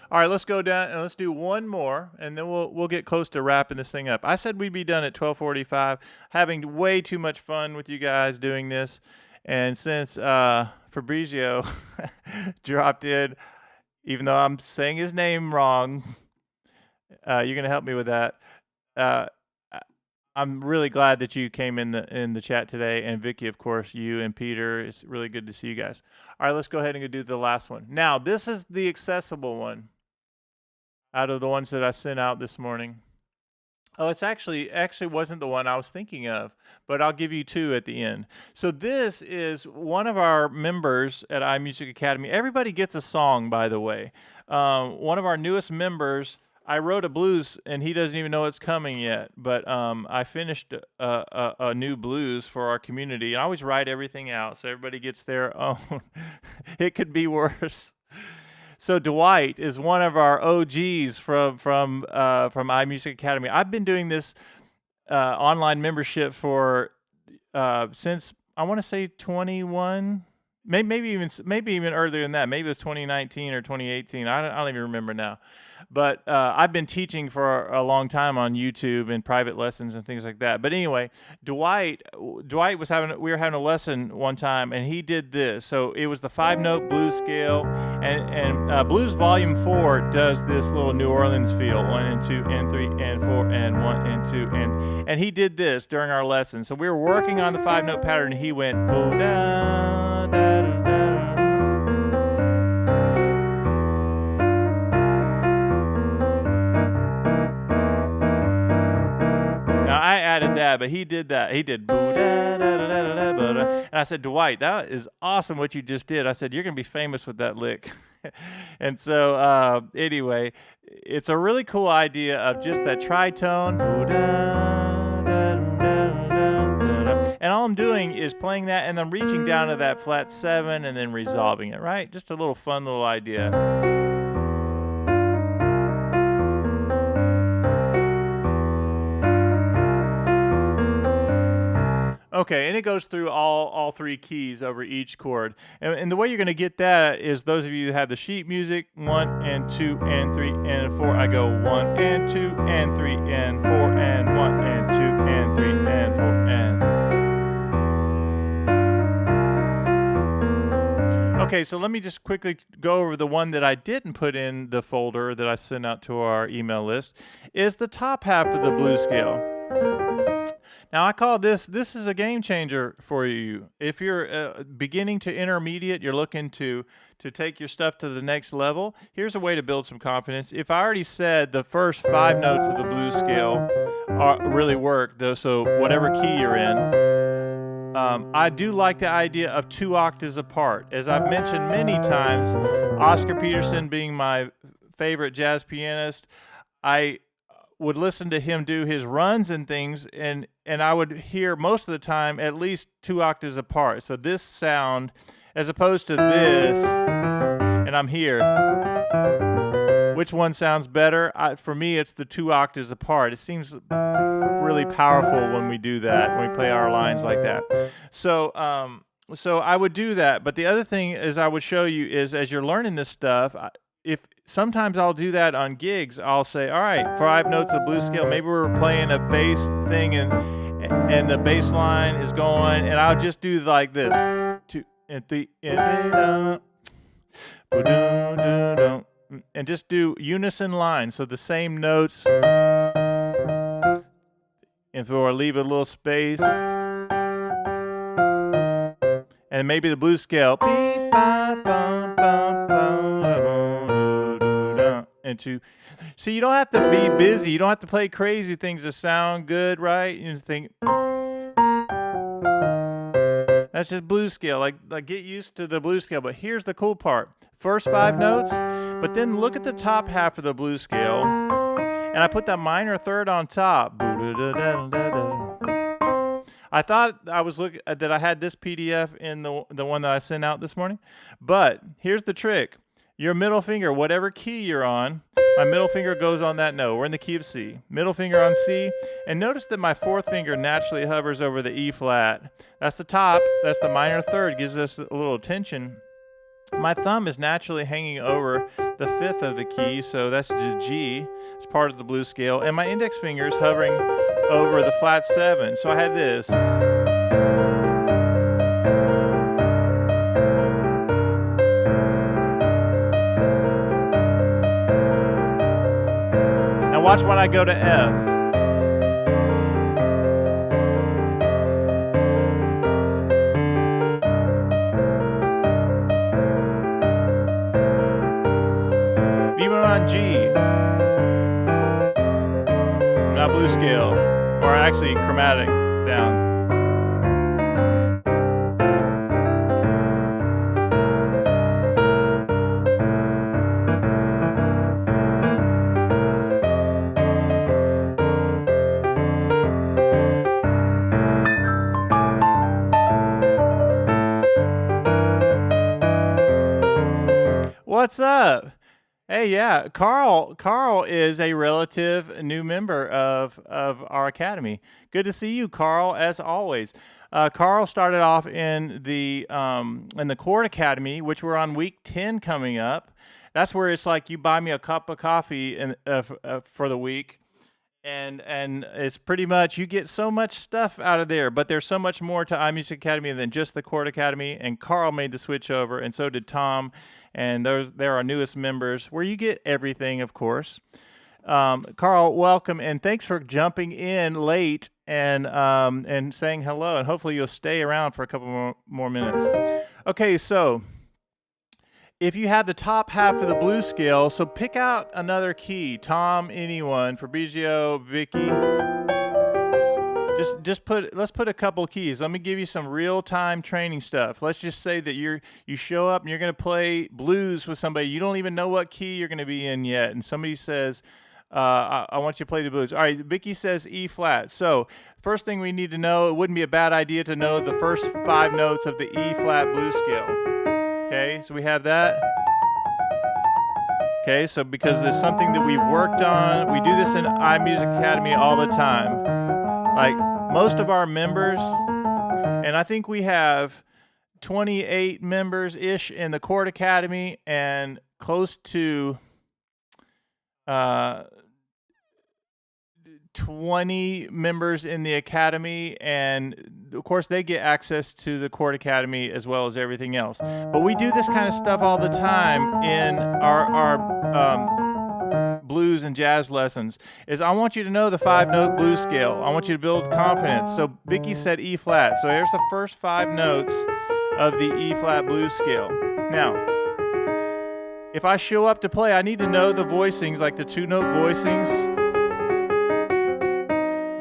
All right, let's go down and let's do one more, and then we'll get close to wrapping this thing up. I said we'd be done at 12:45. Having way too much fun with you guys doing this, and since Fabrizio dropped in, even though I'm saying his name wrong, you're gonna help me with that. I'm really glad that you came in the chat today, and Vicky, of course, you and Peter. It's really good to see you guys. All right, let's go ahead and go do the last one. Now, this is the accessible one out of the ones that I sent out this morning. Oh, it's actually wasn't the one I was thinking of, but I'll give you two at the end. So this is one of our members at iMusic Academy. Everybody gets a song, by the way. One of our newest members, I wrote a blues, and he doesn't even know it's coming yet, but I finished a new blues for our community, and I always write everything out so everybody gets their own. It could be worse. So Dwight is one of our OGs from iMusic Academy. I've been doing this online membership for since I want to say 21, maybe even earlier than that. Maybe it was 2019 or 2018. I don't even remember now. But I've been teaching for a long time on YouTube and private lessons and things like that. But anyway, Dwight was we were having a lesson one time, and he did this. So it was the 5-note blues scale, and Blues Volume 4 does this little New Orleans feel, 1 and 2 and 3 and 4 and 1 and 2 and he did this during our lesson. So we were working on the 5-note pattern, and he went boo da da da da. I added that, but he did that. He did boo da da da da da da da. And I said, Dwight, that is awesome what you just did. I said, you're gonna be famous with that lick. And so anyway, it's a really cool idea of just that tritone. Boo da da da da da. And all I'm doing is playing that, and then reaching down to that flat 7 and then resolving it, right? Just a little fun little idea. Okay, and it goes through all 3 keys over each chord. And the way you're going to get that is those of you who have the sheet music, 1 and 2 and 3 and 4. I go 1 and 2 and 3 and 4 and 1 and 2 and 3 and 4 and. Okay, so let me just quickly go over the one that I didn't put in the folder that I sent out to our email list. Is the top half of the blues scale. Now I call this is a game changer for you. If you're beginning to intermediate, you're looking to take your stuff to the next level. Here's a way to build some confidence. If I already said the first 5 notes of the blues scale really work, though, so whatever key you're in, I do like the idea of 2 octaves apart. As I've mentioned many times, Oscar Peterson being my favorite jazz pianist, I would listen to him do his runs and things, and I would hear most of the time at least 2 octaves apart. So this sound, as opposed to this, and I'm here, which one sounds better? For me, it's the 2 octaves apart. It seems really powerful when we do that, when we play our lines like that. So I would do that. But the other thing is I would show you is, as you're learning this stuff, if sometimes I'll do that on gigs, I'll say, all right, 5 notes of the blues scale. Maybe we're playing a bass thing and the bass line is going, and I'll just do like this. 2 and 3 and just do unison lines. So the same notes. If we leave a little space. And maybe the blues scale. And to see, you don't have to be busy. You don't have to play crazy things to sound good, right? You think that's just blues scale. Like get used to the blues scale. But here's the cool part: first 5 notes, but then look at the top half of the blues scale, and I put that minor third on top. I thought I was that I had this PDF in the one that I sent out this morning, but here's the trick. Your middle finger, whatever key you're on, my middle finger goes on that note. We're in the key of C. Middle finger on C, and notice that my 4th finger naturally hovers over the E flat. That's the top, that's the minor third, gives us a little tension. My thumb is naturally hanging over the 5th of the key, so that's the G. It's part of the blues scale, and my index finger is hovering over the flat 7. So I have this. Watch when I go to F. Even on G. Not blues scale, or actually chromatic down. What's up? Hey, yeah, Carl is a relative new member of our academy. Good to see you, Carl, as always. Carl started off in the chord academy, which we're on week 10 coming up. That's where it's like you buy me a cup of coffee for the week. And it's pretty much, you get so much stuff out of there, but there's so much more to iMusic Academy than just the Chord Academy, and Carl made the switch over, and so did Tom, and they're our newest members, where you get everything, of course. Carl, welcome, and thanks for jumping in late and saying hello, and hopefully you'll stay around for a couple more minutes. Okay, so if you have the top half of the blues scale, so pick out another key. Tom, anyone, Fabrizio, Vicky. Let's put a couple keys. Let me give you some real-time training stuff. Let's just say that you show up and you're going to play blues with somebody. You don't even know what key you're going to be in yet, and somebody says, I want you to play the blues. All right, Vicky says E flat. So first thing we need to know, it wouldn't be a bad idea to know the first 5 notes of the E flat blues scale. Okay, so we have that. Okay, so because it's something that we've worked on, we do this in iMusic Academy all the time. Like most of our members, and I think we have 28 members-ish in the Chord Academy and close to 20 members in the Academy, and of course they get access to the Chord Academy as well as everything else. But we do this kind of stuff all the time in our blues and jazz lessons is I want you to know the 5-note blues scale. I want you to build confidence. So Vicky said E flat. So here's the first 5 notes of the E flat blues scale. Now, if I show up to play, I need to know the voicings, like the 2-note voicings.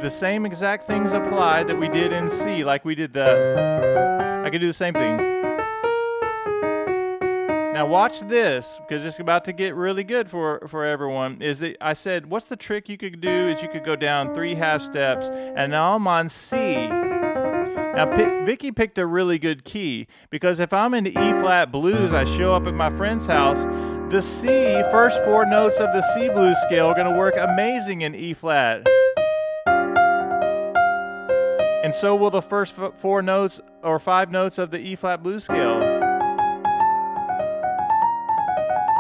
The same exact things apply that we did in C, like we did I could do the same thing. Now watch this, because it's about to get really good for everyone. Is that I said, what's the trick you could do is you could go down 3 half steps, and now I'm on C. Now Vicky picked a really good key, because if I'm into E flat blues, I show up at my friend's house, the C, first 4 notes of the C blues scale are going to work amazing in E flat. And so will the first 4 notes or 5 notes of the E flat blues scale.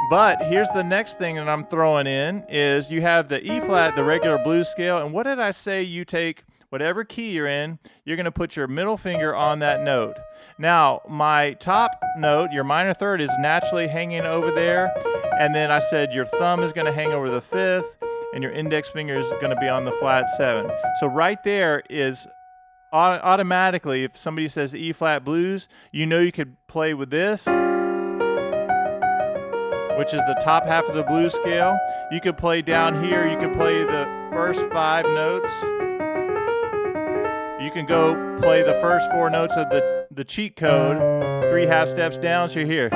But here's the next thing that I'm throwing in is you have the E flat, the regular blues scale, and what did I say? You take whatever key you're in, you're going to put your middle finger on that note. Now, my top note, your minor third, is naturally hanging over there, and then I said your thumb is going to hang over the 5th, and your index finger is going to be on the flat 7. So right there is automatically, if somebody says E flat blues, you know you could play with this, which is the top half of the blues scale. You could play down here, you could play the first 5 notes. You can go play the first 4 notes of the cheat code, 3 half steps down, so you're here.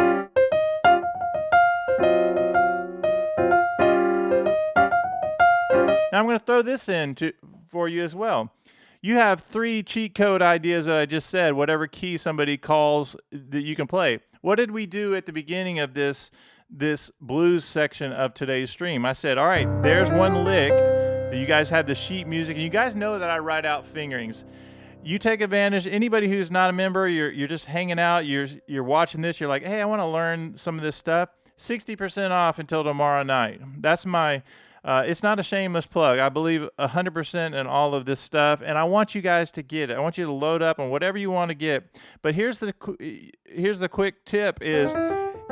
Now I'm going to throw this in for you as well. You have 3 cheat code ideas that I just said, whatever key somebody calls that you can play. What did we do at the beginning of this blues section of today's stream? I said, all right, there's one lick. You guys have the sheet music, and you guys know that I write out fingerings. You take advantage. Anybody who's not a member, you're just hanging out, you're watching this, you're like, hey, I want to learn some of this stuff. 60% off until tomorrow night. That's my it's not a shameless plug. I believe 100% in all of this stuff, and I want you guys to get it. I want you to load up on whatever you want to get. But here's the quick tip is,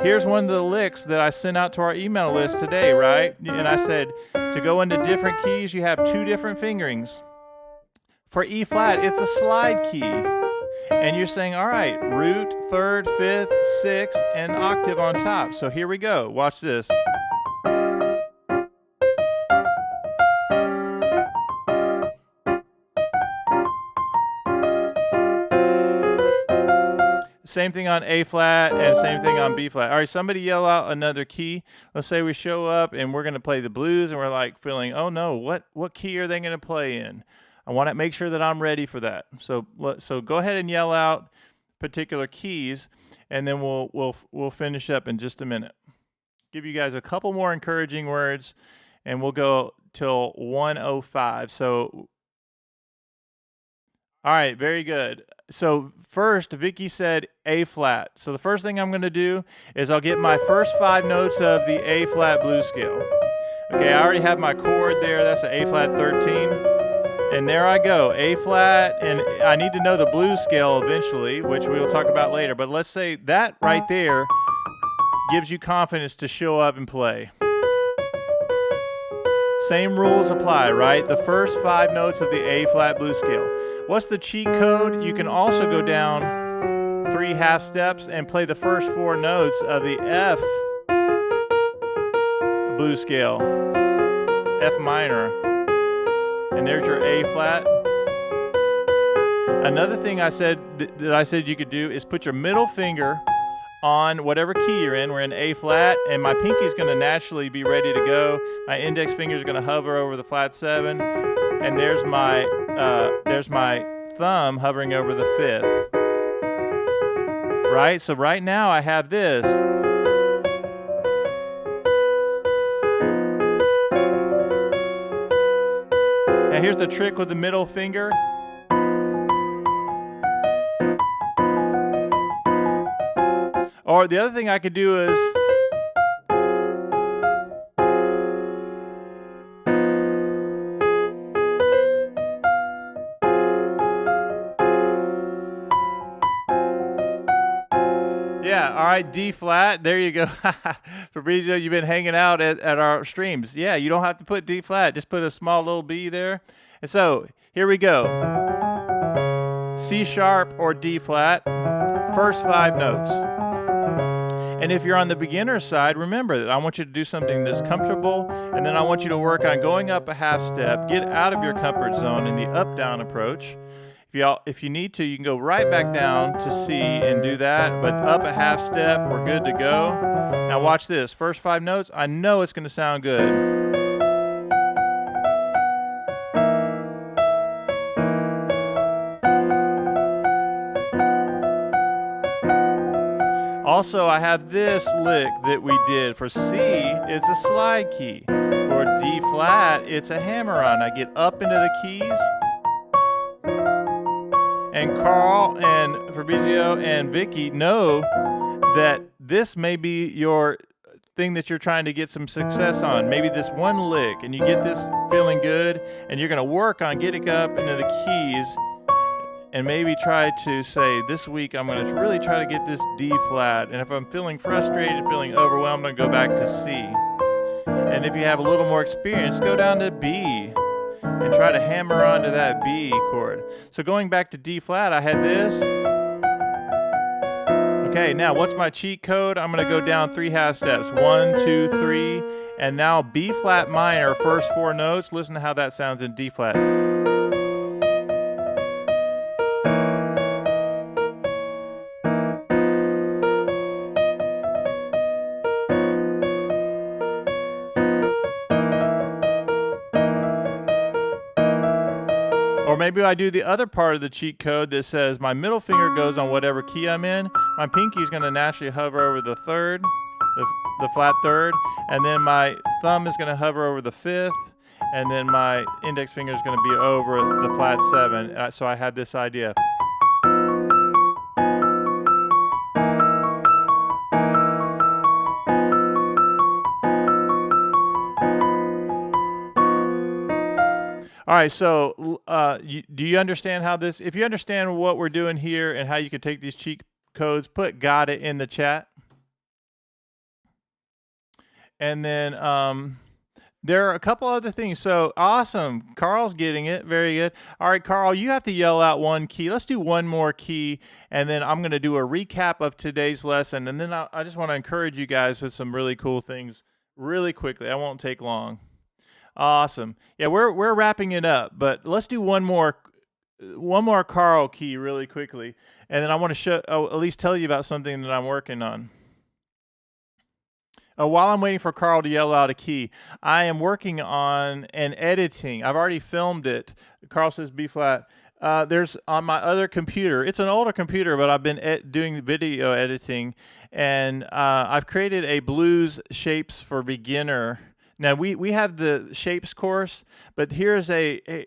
here's one of the licks that I sent out to our email list today, right? And I said, to go into different keys, you have 2 different fingerings. For E flat, it's a slide key. And you're saying, all right, root, 3rd, 5th, 6th, and octave on top. So here we go. Watch this. Same thing on A flat and same thing on B flat. All right, somebody yell out another key. Let's say we show up and we're going to play the blues and we're like feeling, oh no, what key are they going to play in? I want to make sure that I'm ready for that. So go ahead and yell out particular keys, and then we'll finish up in just a minute. Give you guys a couple more encouraging words, and we'll go till 1:05. So, all right, very good. So first, Vicky said A flat. So the first thing I'm going to do is I'll get my first 5 notes of the A flat blues scale. Okay, I already have my chord there. That's an A flat 13. And there I go, A flat, and I need to know the blues scale eventually, which we'll talk about later. But let's say that right there gives you confidence to show up and play. Same rules apply, right? The first 5 notes of the A flat blues scale. What's the cheat code? You can also go down 3 half steps and play the first 4 notes of the F blues scale, F minor. And there's your A flat. Another thing I said you could do is put your middle finger on whatever key you're in. We're in A flat, and my pinky is going to naturally be ready to go. My index finger is going to hover over the flat 7, and there's my thumb hovering over the 5th. Right? So right now I have this. Now here's the trick with the middle finger. Or the other thing I could do is Yeah, all right, D flat. There you go. Fabrizio, you've been hanging out at our streams. Yeah, you don't have to put D flat. Just put a small little B there. And so here we go. C sharp or D flat. First 5 notes. And if you're on the beginner side, remember that I want you to do something that's comfortable, and then I want you to work on going up a half step, get out of your comfort zone in the up-down approach. If you need to, you can go right back down to C and do that, but up a half step, we're good to go. Now watch this, first 5 notes, I know it's gonna sound good. Also, I have this lick that we did. For C, it's a slide key. For D flat, it's a hammer-on. I get up into the keys. And Carl and Fabrizio and Vicky know that this may be your thing that you're trying to get some success on. Maybe this one lick, and you get this feeling good, and you're gonna work on getting up into the keys and maybe try to say, this week I'm going to really try to get this D flat. And if I'm feeling frustrated, feeling overwhelmed, I'm going to go back to C. And if you have a little more experience, go down to B and try to hammer onto that B chord. So going back to D flat, I had this. Okay, now what's my cheat code? I'm going to go down 3 half steps. 1, 2, 3, and now B flat minor, first 4 notes. Listen to how that sounds in D flat. Or maybe I do the other part of the cheat code that says my middle finger goes on whatever key I'm in. My pinky is going to naturally hover over the third, the flat third, and then my thumb is going to hover over the 5th, and then my index finger is going to be over the flat 7. So I had this idea. All right, so do you understand how this, if you understand what we're doing here and how you can take these cheat codes, put got it in the chat. And then there are a couple other things. So awesome, Carl's getting it, very good. All right, Carl, you have to yell out one key. Let's do one more key, and then I'm gonna do a recap of today's lesson. And then I just wanna encourage you guys with some really cool things really quickly. I won't take long. Awesome. Yeah, we're wrapping it up, but let's do one more Carl key really quickly, and then I want to at least tell you about something that I'm working on. While I'm waiting for Carl to yell out a key, I am working on an editing. I've already filmed it. Carl says B flat. There's on my other computer. It's an older computer, but I've been doing video editing, and I've created a blues shapes for beginner. Now, we have the shapes course, but here's a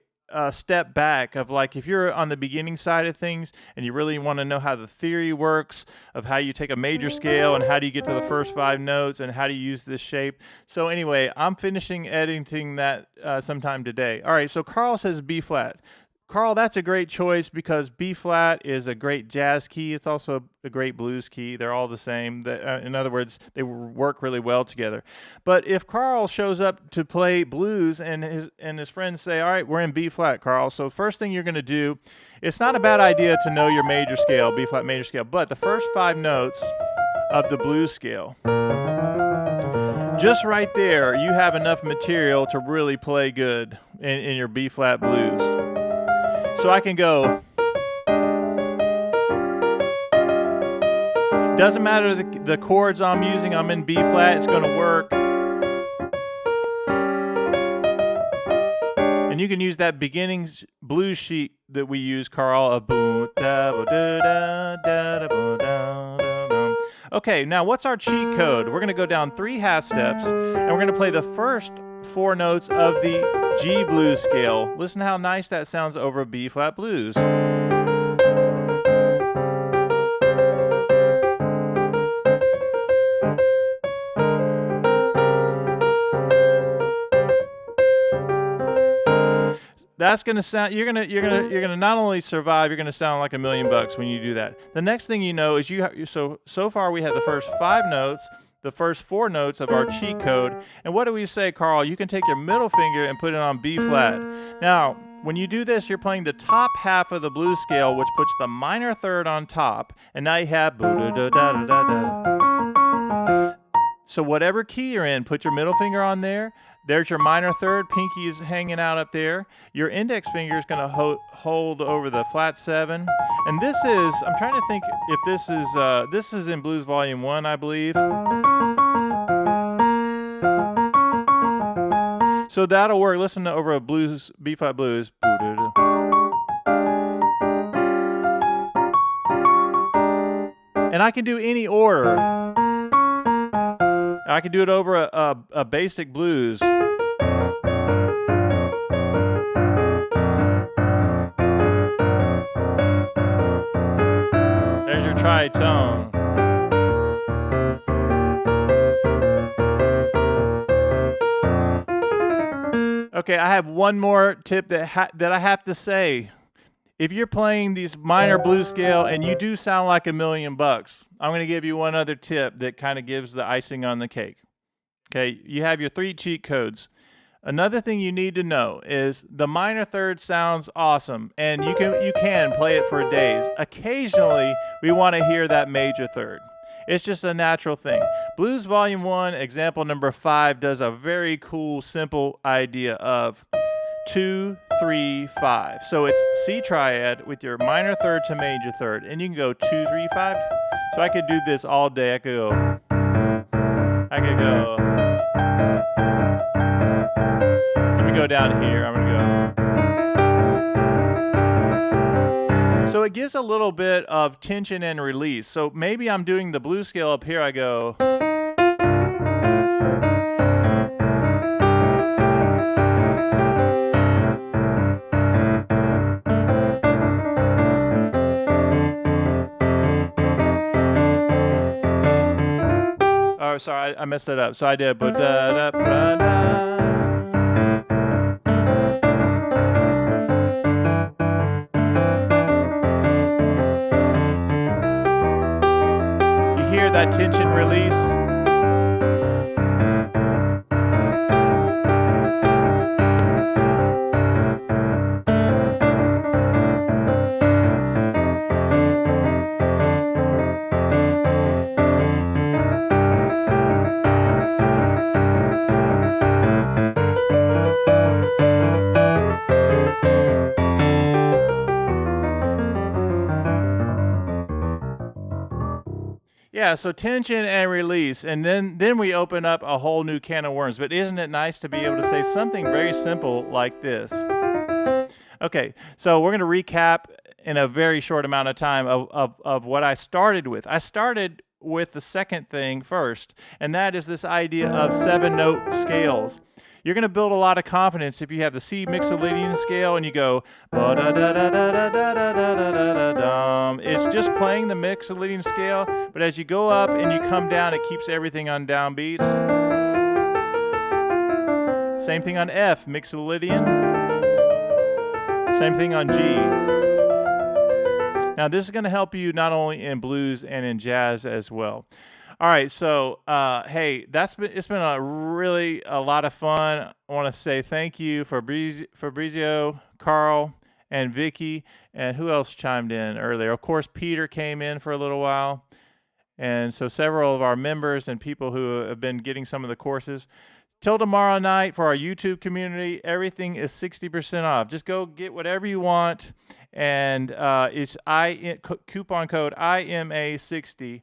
step back of, like, if you're on the beginning side of things and you really want to know how the theory works of how you take a major scale and how do you get to the first 5 notes and how do you use this shape. So anyway, I'm finishing editing that sometime today. All right, so Carl says B flat. Carl, that's a great choice because B flat is a great jazz key. It's also a great blues key. They're all the same. In other words, they work really well together. But if Carl shows up to play blues and his friends say, all right, we're in B flat, Carl. So first thing you're going to do, it's not a bad idea to know your major scale, B flat major scale, but the first 5 notes of the blues scale. Just right there, you have enough material to really play good in your B flat blues. So I can go, doesn't matter the chords I'm using, I'm in B flat, it's going to work. And you can use that beginning blues sheet that we use, Carl, of boom, da, bo, da, da, da, bo, da, da, da. Okay, now what's our cheat code? We're going to go down 3 half steps, and we're going to play the first 4 notes of the G blues scale. Listen how nice that sounds over B flat blues. that's gonna sound. You're gonna not only survive. You're gonna sound like $1,000,000 when you do that. The next thing you know is so far we have the first 5 notes, the first 4 notes of our cheat code. And what do we say, Carl? You can take your middle finger and put it on B flat. Now, when you do this, you're playing the top half of the blues scale, which puts the minor third on top, and now you have boo-da-da-da-da-da-da. So whatever key you're in, put your middle finger on there. There's your minor third, pinky is hanging out up there. Your index finger is going to hold over the flat 7. And this is, I'm trying to think if this is in Blues Volume 1, I believe. So that'll work. Listen to over a blues, B-flat blues. And I can do any order. I can do it over a basic blues. There's your tritone. Okay, I have one more tip that I have to say. If you're playing these minor blues scale and you do sound like $1,000,000, I'm going to give you one other tip that kind of gives the icing on the cake. Okay, you have your 3 cheat codes. Another thing you need to know is the minor third sounds awesome, and you can play it for days. Occasionally, we want to hear that major third. It's just a natural thing. Blues Volume 1, example number 5, does a very cool, simple idea of 2, 3, 5. So it's C triad with your minor third to major third, and you can go 2, 3, 5. So I could do this all day. I could go. Let me go down here. I'm gonna go. So it gives a little bit of tension and release. So maybe I'm doing the blues scale up here. I go. Oh, sorry, I messed that up. So I did. You hear that tension release? Yeah, so tension and release, and then we open up a whole new can of worms. But isn't it nice to be able to say something very simple like this? Okay, so we're going to recap in a very short amount of time of what I started with. I started with the second thing first, and that is this idea of 7-note scales. You're going to build a lot of confidence if you have the C mixolydian scale and you go ba-da-da-da-da-da-da-da-da-da-dum. It's just playing the mixolydian scale, but as you go up and you come down, it keeps everything on downbeats. Same thing on F, mixolydian. Same thing on G. Now this is going to help you not only in blues and in jazz as well. All right, so hey, it's been a lot of fun. I want to say thank you for Fabrizio, Carl, and Vicky, and who else chimed in earlier? Of course, Peter came in for a little while, and so several of our members and people who have been getting some of the courses. Till tomorrow night for our YouTube community, everything is 60% off. Just go get whatever you want, and it's coupon code IMA60.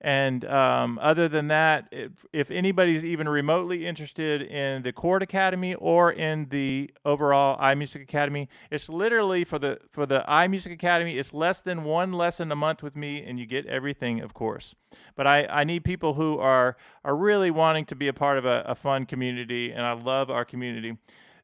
And other than that, if anybody's even remotely interested in the Chord Academy or in the overall iMusic Academy, it's literally for the iMusic Academy, it's less than 1 lesson a month with me, and you get everything, of course. But I need people who are really wanting to be a part of a fun community, and I love our community.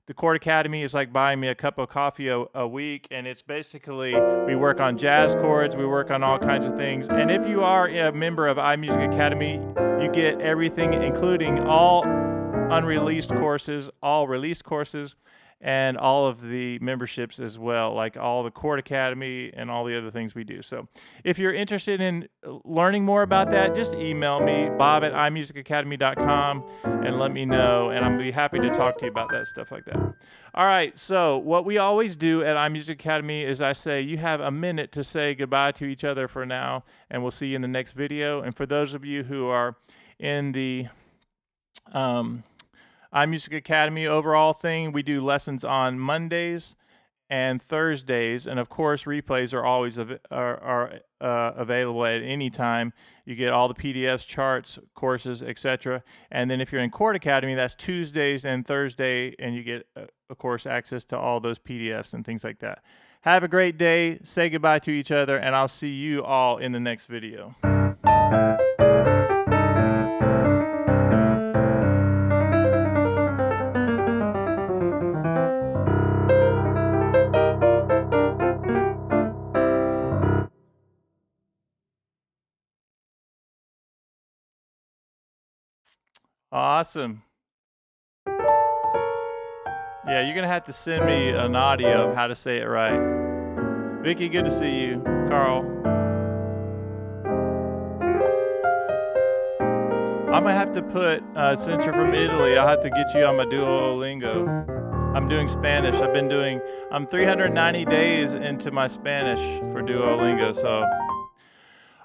The Chord Academy is like buying me a cup of coffee a week, and it's basically, we work on jazz chords, we work on all kinds of things. And if you are a member of iMusic Academy, you get everything, including all unreleased courses, all released courses, and all of the memberships as well, like all the Chord Academy and all the other things we do. So if you're interested in learning more about that, just email me, bob@imusicacademy.com, and let me know, and I'll be happy to talk to you about that stuff like that. All right, so what we always do at iMusic Academy is I say, you have a minute to say goodbye to each other for now, and we'll see you in the next video. And for those of you who are in the iMusic Academy overall thing, we do lessons on Mondays and Thursdays, and of course replays are always available at any time. You get all the PDFs, charts, courses, etc. And then if you're in Chord Academy, that's Tuesdays and Thursday, and you get of course access to all those PDFs and things like that. Have a great day, say goodbye to each other, and I'll see you all in the next video. Awesome. Yeah, you're going to have to send me an audio of how to say it right. Vicky, good to see you. Carl. I'm going to have to put, since you're from Italy, I'll have to get you on my Duolingo. I'm doing Spanish. I'm 390 days into my Spanish for Duolingo. So,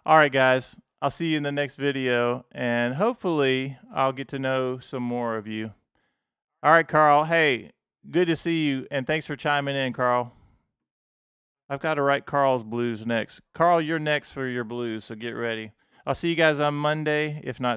all right, guys. I'll see you in the next video, and hopefully I'll get to know some more of you. All right, Carl. Hey, good to see you, and thanks for chiming in, Carl. I've got to write Carl's blues next. Carl, you're next for your blues, so get ready. I'll see you guys on Monday, if not